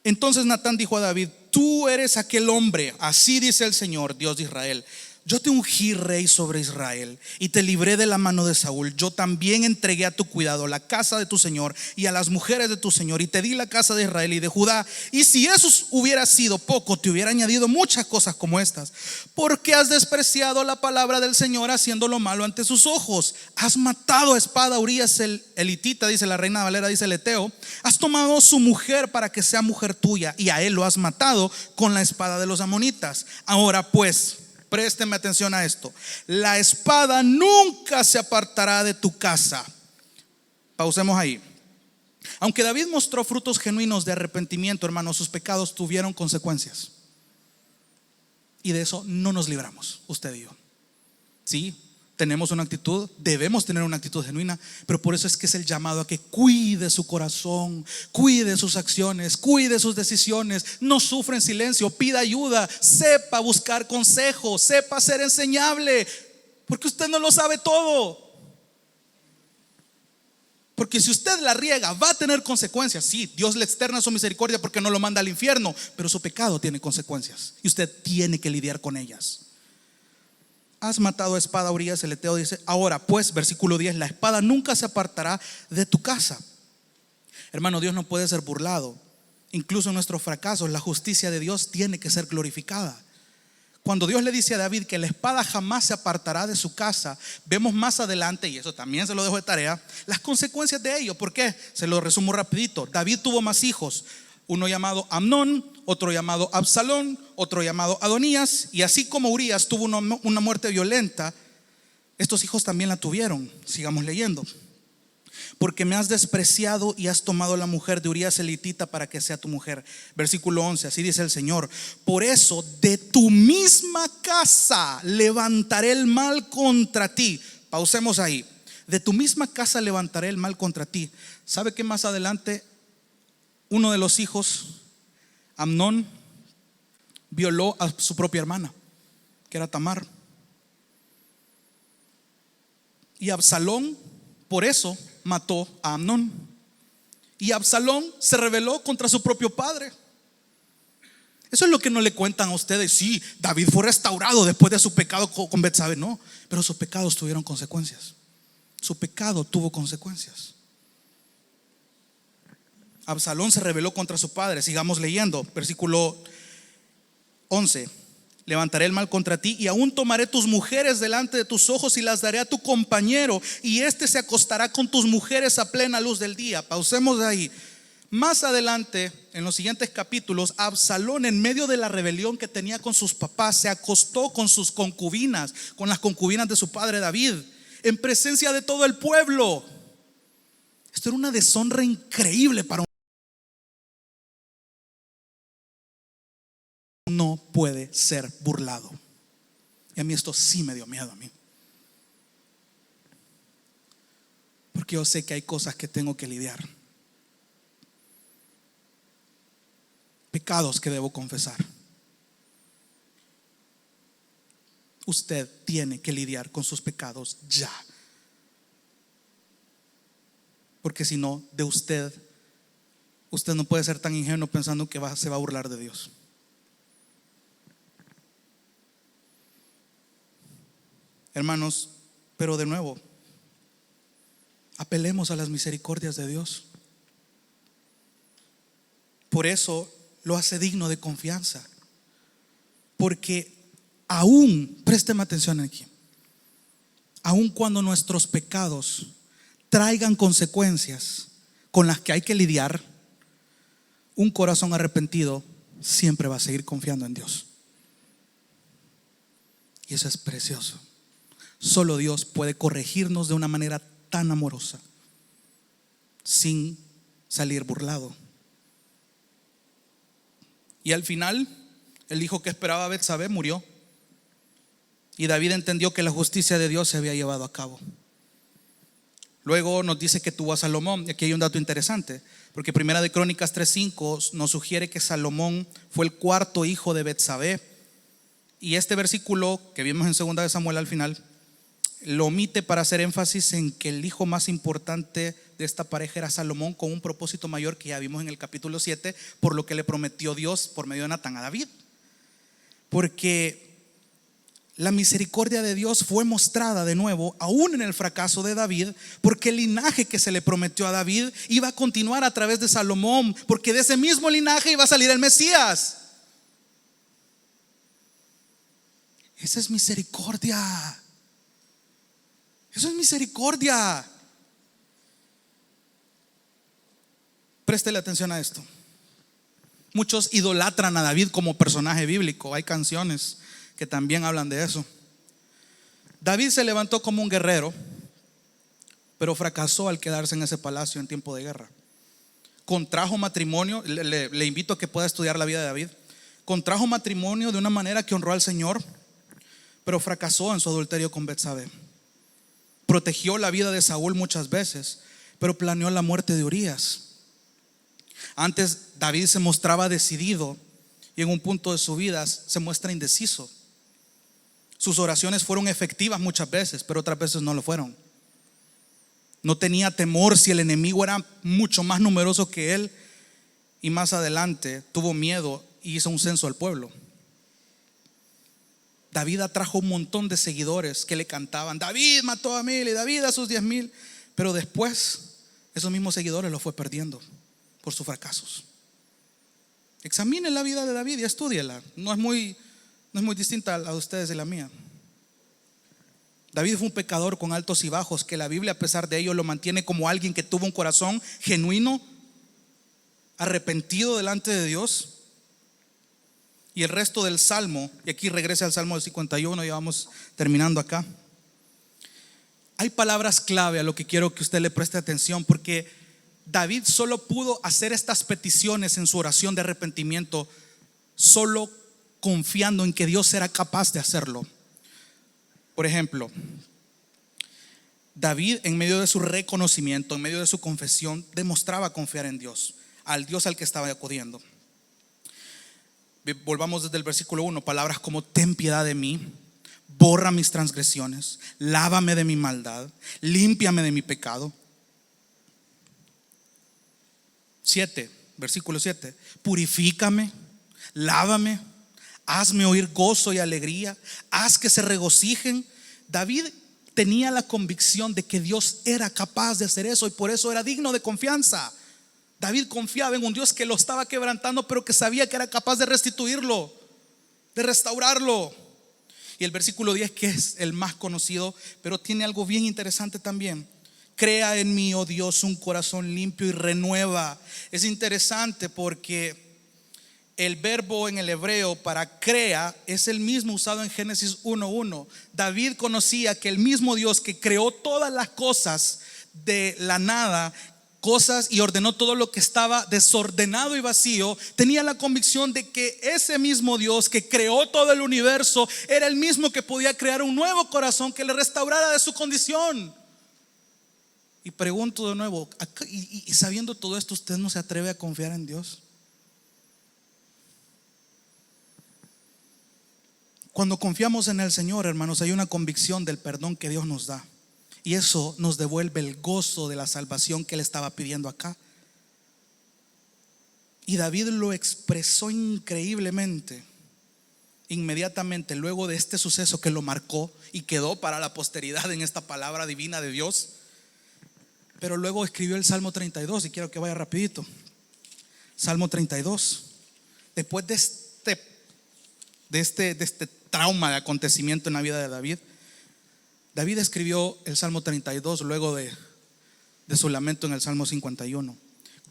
entonces Natán dijo a David: tú eres aquel hombre, así dice el Señor, Dios de Israel. Yo te ungí rey sobre Israel y te libré de la mano de Saúl. Yo también entregué a tu cuidado la casa de tu Señor y a las mujeres de tu Señor, y te di la casa de Israel y de Judá. Y si eso hubiera sido poco, te hubiera añadido muchas cosas como estas. Porque has despreciado la palabra del Señor, haciendo lo malo ante sus ojos. Has matado a espada a Urías el hitita, dice la Reina Valera, dice el Eteo. Has tomado su mujer para que sea mujer tuya, y a él lo has matado con la espada de los amonitas. Ahora pues, présteme atención a esto: la espada nunca se apartará de tu casa. Pausemos ahí. Aunque David mostró frutos genuinos de arrepentimiento, hermanos, sus pecados tuvieron consecuencias. Y de eso no nos libramos, usted y yo. Sí, tenemos una actitud, debemos tener una actitud genuina, pero por eso es que es el llamado a que cuide su corazón, cuide sus acciones, cuide sus decisiones. No sufra en silencio, pida ayuda, sepa buscar consejo, sepa ser enseñable, porque usted no lo sabe todo. Porque si usted la riega, va a tener consecuencias. Sí, Dios le externa su misericordia porque no lo manda al infierno, pero su pecado tiene consecuencias y usted tiene que lidiar con ellas. Has matado a espada a Urías el Eteo, dice. Ahora pues, versículo 10: la espada nunca se apartará de tu casa. Hermano, Dios no puede ser burlado. Incluso en nuestros fracasos, la justicia de Dios tiene que ser glorificada. Cuando Dios le dice a David que la espada jamás se apartará de su casa, vemos más adelante, y eso también se lo dejo de tarea, las consecuencias de ello. ¿Por qué? Se lo resumo rapidito. David tuvo más hijos, uno llamado Amnón, otro llamado Absalón, otro llamado Adonías. Y así como Urías tuvo una muerte violenta, estos hijos también la tuvieron. Sigamos leyendo. Porque me has despreciado y has tomado la mujer de Urías el hitita para que sea tu mujer. Versículo 11, así dice el Señor: por eso de tu misma casa levantaré el mal contra ti. Pausemos ahí. De tu misma casa levantaré el mal contra ti. ¿Sabe que más adelante uno de los hijos, Amnón, violó a su propia hermana, que era Tamar? Y Absalón por eso mató a Amnón. Y Absalón se rebeló contra su propio padre. Eso es lo que no le cuentan a ustedes. Sí, David fue restaurado después de su pecado con Betsabé. No, pero sus pecados tuvieron consecuencias. Su pecado tuvo consecuencias. Absalón se rebeló contra su padre. Sigamos leyendo, versículo 11: levantaré el mal contra ti y aún tomaré tus mujeres delante de tus ojos y las daré a tu compañero, y éste se acostará con tus mujeres a plena luz del día. Pausemos de ahí. Más adelante, en los siguientes capítulos, Absalón, en medio de la rebelión que tenía con sus papás, se acostó con sus concubinas, con las concubinas de su padre David, en presencia de todo el pueblo. Esto era una deshonra increíble para un... No puede ser burlado. Y a mí esto sí me dio miedo a mí, porque yo sé que hay cosas que tengo que lidiar, pecados que debo confesar. Usted tiene que lidiar con sus pecados ya, porque si no, de usted no puede ser tan ingenuo pensando que se va a burlar de Dios. Hermanos, pero de nuevo, apelemos a las misericordias de Dios. Por eso lo hace digno de confianza, porque aún, présteme atención aquí, aún cuando nuestros pecados traigan consecuencias con las que hay que lidiar, un corazón arrepentido siempre va a seguir confiando en Dios. Y eso es precioso. Solo Dios puede corregirnos de una manera tan amorosa, sin salir burlado. Y al final, el hijo que esperaba Betsabé murió, y David entendió que la justicia de Dios se había llevado a cabo. Luego nos dice que tuvo a Salomón. Y aquí hay un dato interesante, porque Primera de Crónicas 3:5 nos sugiere que Salomón fue el cuarto hijo de Betsabé. Y este versículo que vimos en 2 de Samuel al final lo omite para hacer énfasis en que el hijo más importante de esta pareja era Salomón, con un propósito mayor que ya vimos en el capítulo 7, por lo que le prometió Dios por medio de Natán a David. Porque la misericordia de Dios fue mostrada de nuevo aún en el fracaso de David, porque el linaje que se le prometió a David iba a continuar a través de Salomón, porque de ese mismo linaje iba a salir el Mesías. Esa es misericordia. Eso es misericordia. Préstele atención a esto. Muchos idolatran a David como personaje bíblico. Hay canciones que también hablan de eso. David se levantó como un guerrero, pero fracasó al quedarse en ese palacio en tiempo de guerra. Contrajo matrimonio. Le invito a que pueda estudiar la vida de David. Contrajo matrimonio de una manera que honró al Señor, pero fracasó en su adulterio con Betsabé. Protegió la vida de Saúl muchas veces, pero planeó la muerte de Urías. Antes David se mostraba decidido, y en un punto de su vida se muestra indeciso. Sus oraciones fueron efectivas muchas veces, pero otras veces no lo fueron. No tenía temor si el enemigo era mucho más numeroso que él, y más adelante tuvo miedo y hizo un censo al pueblo. David atrajo un montón de seguidores que le cantaban: David mató a 1000 y David a sus 10,000. Pero después esos mismos seguidores los fue perdiendo por sus fracasos. Examine la vida de David y estúdiela. No es muy distinta a la de ustedes y la mía. David fue un pecador con altos y bajos, que la Biblia a pesar de ello lo mantiene como alguien que tuvo un corazón genuino, arrepentido delante de Dios. Y el resto del salmo, y aquí regresa al salmo del 51, ya vamos terminando acá. Hay palabras clave a lo que quiero que usted le preste atención, porque David solo pudo hacer estas peticiones en su oración de arrepentimiento solo confiando en que Dios era capaz de hacerlo. Por ejemplo, David, en medio de su reconocimiento, en medio de su confesión, demostraba confiar en Dios, al Dios al que estaba acudiendo. Volvamos desde el versículo 1. Palabras como: ten piedad de mí, borra mis transgresiones, lávame de mi maldad, límpiame de mi pecado. 7, versículo 7. Purifícame, lávame, hazme oír gozo y alegría, haz que se regocijen. David tenía la convicción de que Dios era capaz de hacer eso, y por eso era digno de confianza. David confiaba en un Dios que lo estaba quebrantando, pero que sabía que era capaz de restituirlo, de restaurarlo. Y el versículo 10, que es el más conocido, pero tiene algo bien interesante también: crea en mí, oh Dios, un corazón limpio y renueva. Es interesante porque el verbo en el hebreo para crea es el mismo usado en Génesis 1:1. David conocía que el mismo Dios que creó todas las cosas de la nada, cosas, y ordenó todo lo que estaba desordenado y vacío, tenía la convicción de que ese mismo Dios que creó todo el universo era el mismo que podía crear un nuevo corazón que le restaurara de su condición. Y pregunto de nuevo, y sabiendo todo esto, ¿usted no se atreve a confiar en Dios? Cuando confiamos en el Señor, hermanos, hay una convicción del perdón que Dios nos da, y eso nos devuelve el gozo de la salvación que Él estaba pidiendo acá. Y David lo expresó increíblemente inmediatamente luego de este suceso que lo marcó y quedó para la posteridad en esta palabra divina de Dios. Pero luego escribió el Salmo 32, y quiero que vaya rapidito. Salmo 32. Después de este trauma de acontecimiento en la vida de David, David escribió el Salmo 32 luego de su lamento en el Salmo 51.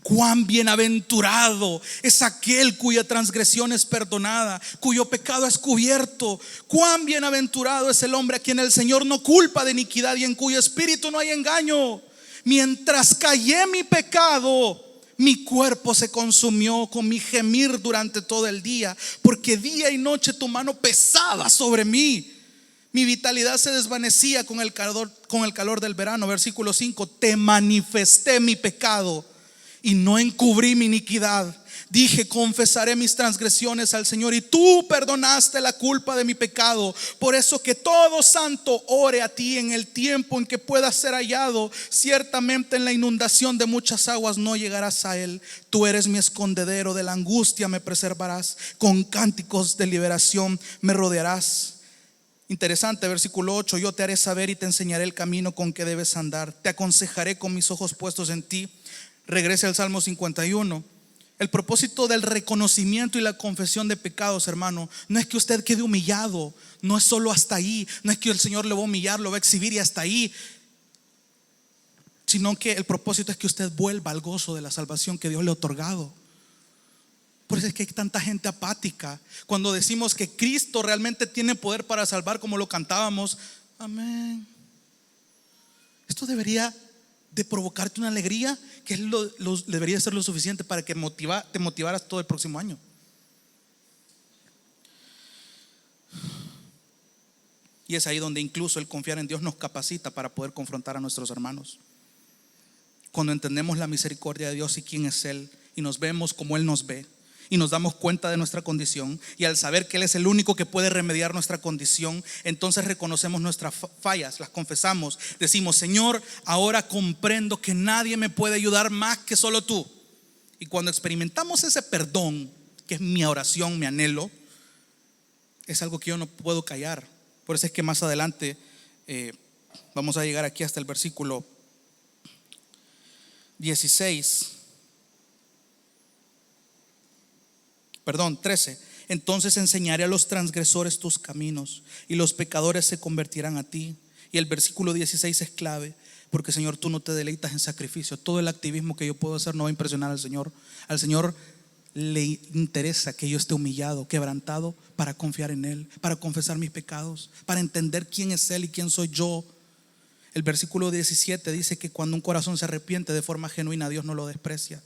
Cuán bienaventurado es aquel cuya transgresión es perdonada, cuyo pecado es cubierto. Cuán bienaventurado es el hombre a quien el Señor no culpa de iniquidad y en cuyo espíritu no hay engaño. Mientras callé mi pecado, mi cuerpo se consumió con mi gemir durante todo el día, porque día y noche tu mano pesaba sobre mí. Mi vitalidad se desvanecía con el calor del verano. Versículo 5. Te manifesté mi pecado y no encubrí mi iniquidad. Dije, confesaré mis transgresiones al Señor, y tú perdonaste la culpa de mi pecado. Por eso que todo santo ore a ti en el tiempo en que pueda ser hallado. Ciertamente en la inundación de muchas aguas no llegarás a él. Tú eres mi escondedero, de la angustia me preservarás. Con cánticos de liberación me rodearás. Interesante, versículo 8. Yo te haré saber y te enseñaré el camino con que debes andar. Te aconsejaré con mis ojos puestos en ti. Regrese al Salmo 51. El propósito del reconocimiento y la confesión de pecados, hermano, no es que usted quede humillado. No es solo hasta ahí. No es que el Señor le va a humillar, lo va a exhibir y hasta ahí. Sino que el propósito es que usted vuelva al gozo de la salvación que Dios le ha otorgado. Por eso es que hay tanta gente apática. Cuando decimos que Cristo realmente tiene poder para salvar, como lo cantábamos, amén. Esto debería de provocarte una alegría que debería ser lo suficiente para que te motivaras todo el próximo año. Y es ahí donde incluso el confiar en Dios nos capacita para poder confrontar a nuestros hermanos. Cuando entendemos la misericordia de Dios y quién es Él, y nos vemos como Él nos ve, y nos damos cuenta de nuestra condición, y al saber que Él es el único que puede remediar nuestra condición, entonces reconocemos nuestras fallas, las confesamos, decimos: Señor, ahora comprendo que nadie me puede ayudar más que solo tú. Y cuando experimentamos ese perdón, que es mi oración, mi anhelo, es algo que yo no puedo callar. Por eso es que más adelante vamos a llegar aquí hasta el versículo 13. Entonces enseñaré a los transgresores tus caminos, y los pecadores se convertirán a ti. Y el versículo 16 es clave, porque Señor, tú no te deleitas en sacrificio. Todo el activismo que yo puedo hacer no va a impresionar al Señor. Al Señor le interesa que yo esté humillado, quebrantado, para confiar en Él, para confesar mis pecados, para entender quién es Él y quién soy yo. El versículo 17 dice que cuando un corazón se arrepiente de forma genuina, Dios no lo desprecia.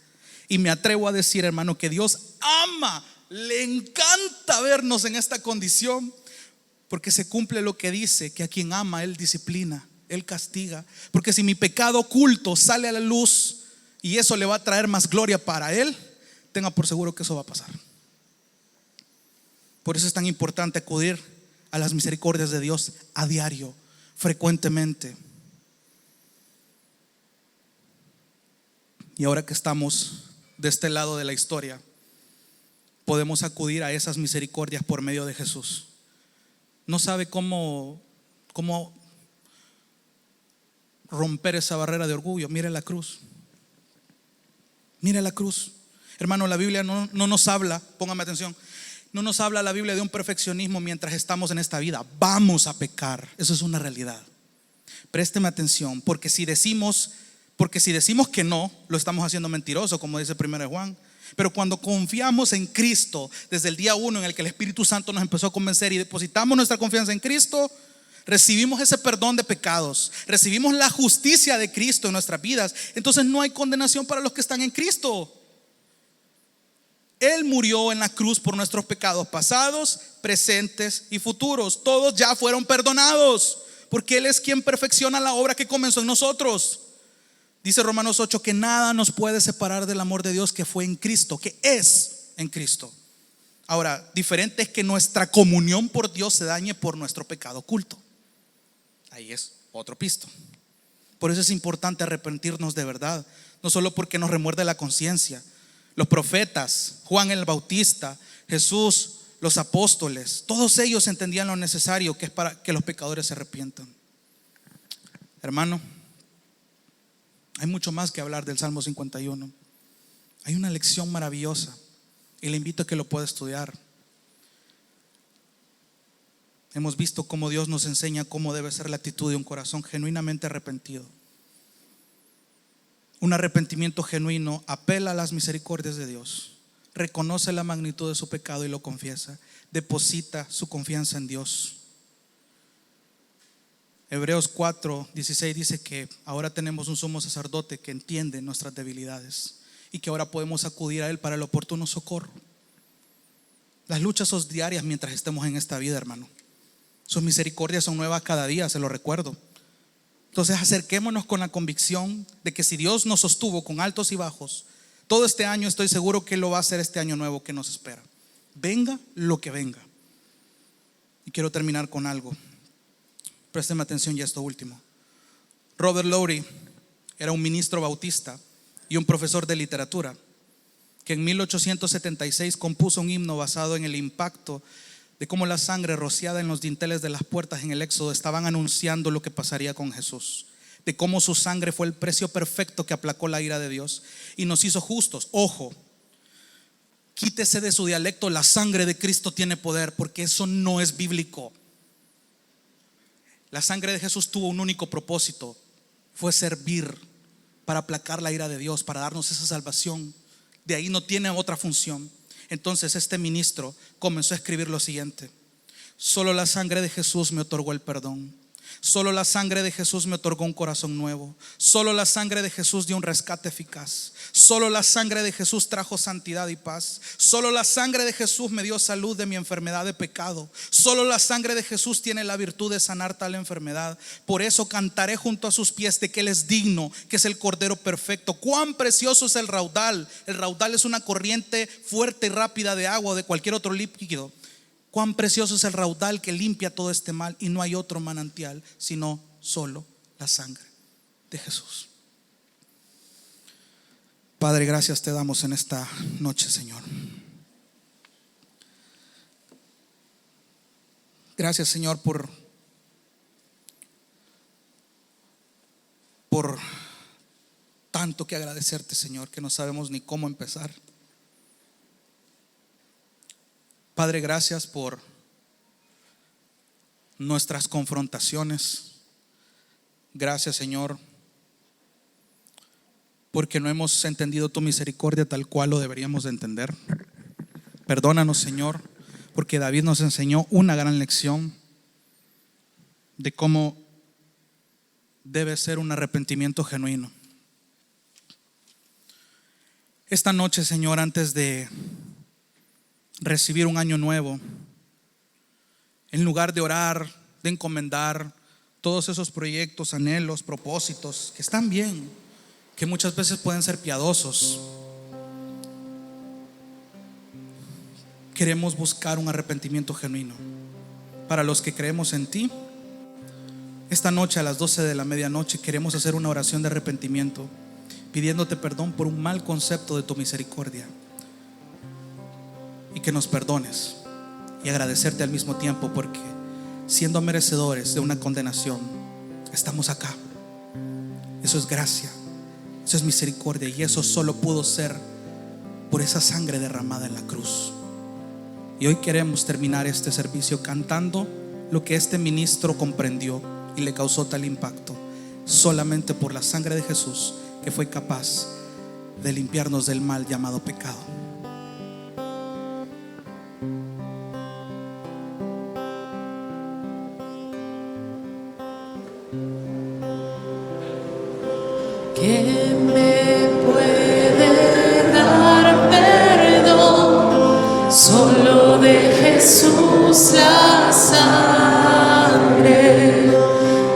Y me atrevo a decir, hermano, que Dios ama, le encanta vernos en esta condición, porque se cumple lo que dice, que a quien ama Él disciplina, Él castiga. Porque si mi pecado oculto sale a la luz y eso le va a traer más gloria para Él, tenga por seguro que eso va a pasar. Por eso es tan importante acudir a las misericordias de Dios a diario, frecuentemente. Y ahora que estamos de este lado de la historia, podemos acudir a esas misericordias por medio de Jesús. No sabe cómo romper esa barrera de orgullo. Mire la cruz. Mire la cruz. Hermano, la Biblia no nos habla, póngame atención, no nos habla la Biblia de un perfeccionismo mientras estamos en esta vida. Vamos a pecar, eso es una realidad. Présteme atención, porque si decimos que no, lo estamos haciendo mentiroso, como dice 1 Juan. Pero cuando confiamos en Cristo, desde el día 1 en el que el Espíritu Santo nos empezó a convencer y depositamos nuestra confianza en Cristo, recibimos ese perdón de pecados, recibimos la justicia de Cristo en nuestras vidas. Entonces no hay condenación para los que están en Cristo. Él murió en la cruz por nuestros pecados pasados, presentes y futuros. Todos ya fueron perdonados, porque Él es quien perfecciona la obra que comenzó en nosotros. Dice Romanos 8 que nada nos puede separar del amor de Dios que fue en Cristo, que es en Cristo. Ahora, diferente es que nuestra comunión por Dios se dañe por nuestro pecado oculto. Ahí es otro pisto. Por eso es importante arrepentirnos de verdad, no solo porque nos remuerde la conciencia. Los profetas, Juan el Bautista, Jesús, los apóstoles, todos ellos entendían lo necesario que es para que los pecadores se arrepientan. Hermano, hay mucho más que hablar del Salmo 51. Hay una lección maravillosa y le invito a que lo pueda estudiar. Hemos visto cómo Dios nos enseña cómo debe ser la actitud de un corazón genuinamente arrepentido. Un arrepentimiento genuino apela a las misericordias de Dios, reconoce la magnitud de su pecado y lo confiesa, deposita su confianza en Dios. Hebreos 4:16 dice que ahora tenemos un sumo sacerdote que entiende nuestras debilidades y que ahora podemos acudir a Él para el oportuno socorro. Las luchas son diarias mientras estemos en esta vida, hermano. Sus misericordias son nuevas cada día, se lo recuerdo. Entonces acerquémonos con la convicción de que si Dios nos sostuvo con altos y bajos, Todo este año estoy seguro que lo va a hacer este año nuevo que nos espera. Venga lo que venga. Y quiero terminar con algo. Présteme atención ya esto último. Robert Lowry era un ministro bautista y un profesor de literatura que en 1876 compuso un himno basado en el impacto de cómo la sangre rociada en los dinteles de las puertas en el Éxodo estaban anunciando lo que pasaría con Jesús, de cómo su sangre fue el precio perfecto que aplacó la ira de Dios y nos hizo justos. Ojo, quítese de su dialecto, la sangre de Cristo tiene poder, porque eso no es bíblico. La sangre de Jesús tuvo un único propósito, fue servir para aplacar la ira de Dios, para darnos esa salvación. De ahí no tiene otra función. Entonces este ministro comenzó a escribir lo siguiente: solo la sangre de Jesús me otorgó el perdón. Solo la sangre de Jesús me otorgó un corazón nuevo. Solo la sangre de Jesús dio un rescate eficaz. Solo la sangre de Jesús trajo santidad y paz. Solo la sangre de Jesús me dio salud de mi enfermedad de pecado. Solo la sangre de Jesús tiene la virtud de sanar tal enfermedad. Por eso cantaré junto a sus pies de que Él es digno, que es el Cordero perfecto. Cuán precioso es el raudal. El raudal es una corriente fuerte y rápida de agua o de cualquier otro líquido. Cuán precioso es el raudal que limpia todo este mal, y no hay otro manantial sino solo la sangre de Jesús. Padre, gracias te damos en esta noche, Señor. Gracias, Señor, por tanto que agradecerte, Señor, que no sabemos ni cómo empezar. Padre, gracias por nuestras confrontaciones. Gracias, Señor, porque no hemos entendido tu misericordia tal cual lo deberíamos de entender. Perdónanos, Señor, porque David nos enseñó una gran lección de cómo debe ser un arrepentimiento genuino. Esta noche, Señor, antes de recibir un año nuevo, en lugar de orar, de encomendar todos esos proyectos, anhelos, propósitos que están bien, que muchas veces pueden ser piadosos, queremos buscar un arrepentimiento genuino. Para los que creemos en ti, esta noche a las 12 de la medianoche queremos hacer una oración de arrepentimiento, pidiéndote perdón por un mal concepto de tu misericordia, y que nos perdones, y agradecerte al mismo tiempo, porque siendo merecedores de una condenación, estamos acá. Eso es gracia, eso es misericordia, y eso solo pudo ser por esa sangre derramada en la cruz. Y hoy queremos terminar este servicio cantando lo que este ministro comprendió y le causó tal impacto, solamente por la sangre de Jesús, que fue capaz de limpiarnos del mal llamado pecado. ¿Qué me puede dar perdón? Solo de Jesús la sangre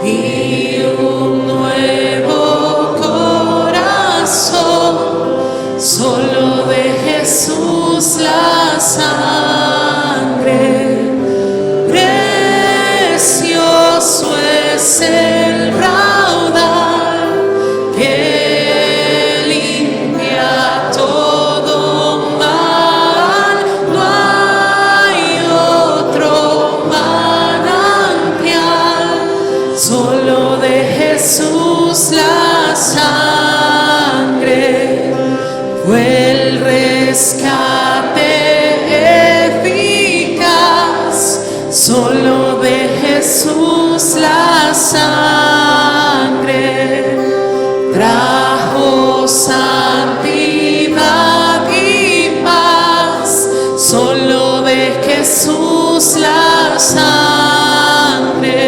y un nuevo corazón. Solo de Jesús la sangre. Precioso es el raudal que limpia todo mal. No hay otro manantial, solo de Jesús la sangre fue el rescate eficaz. Solo de Jesús la sangre trajo santidad y paz. Solo de Jesús la sangre.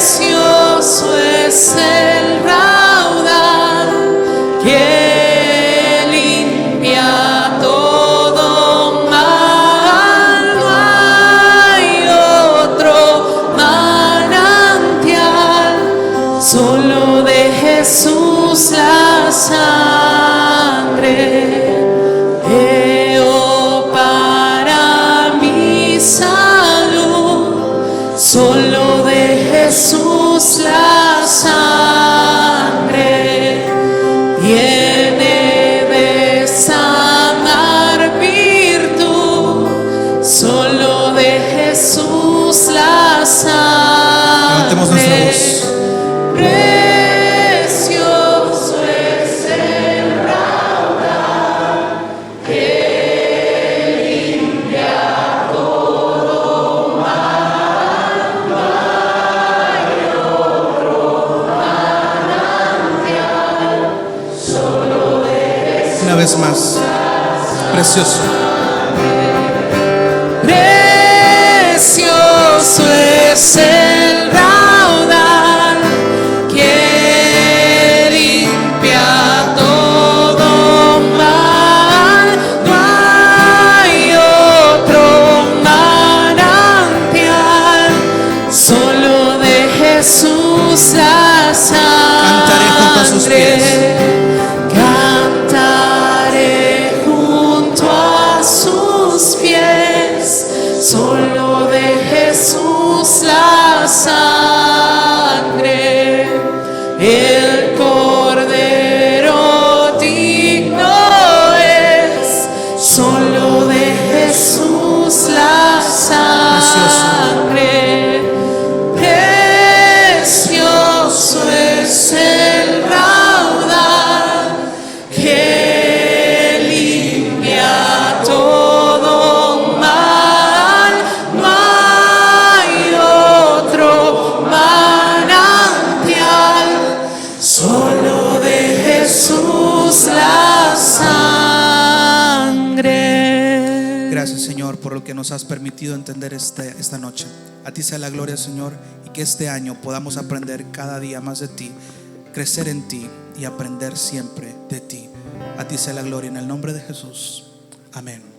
Precioso es el raudal que limpia todo mal. No hay otro manantial, solo de Jesús la sangre. Jesús la sangre tiene de sanar virtud, solo de Jesús la sangre. Levantemos nuestra voz. Precioso es el raudal que limpia todo mal, no hay otro manantial, solo de Jesús. Una vez más, precioso. Precioso es el raudal que limpia todo mal, no hay otro manantial, solo de Jesús la Cantaré junto a sus pies. Cantaré junto a sus pies, solo de Jesús la sangre, el Cordero digno es, solo de Jesús la sangre, precioso es el raudal que limpia todo mal, no hay otro manantial, solo de Jesús la sangre. Gracias, Señor, por lo que nos has permitido entender esta noche. A ti sea la gloria, Señor, y que este año podamos aprender cada día más de ti, crecer en ti y aprender siempre de ti. A ti sea la gloria en el nombre de Jesús. Amén.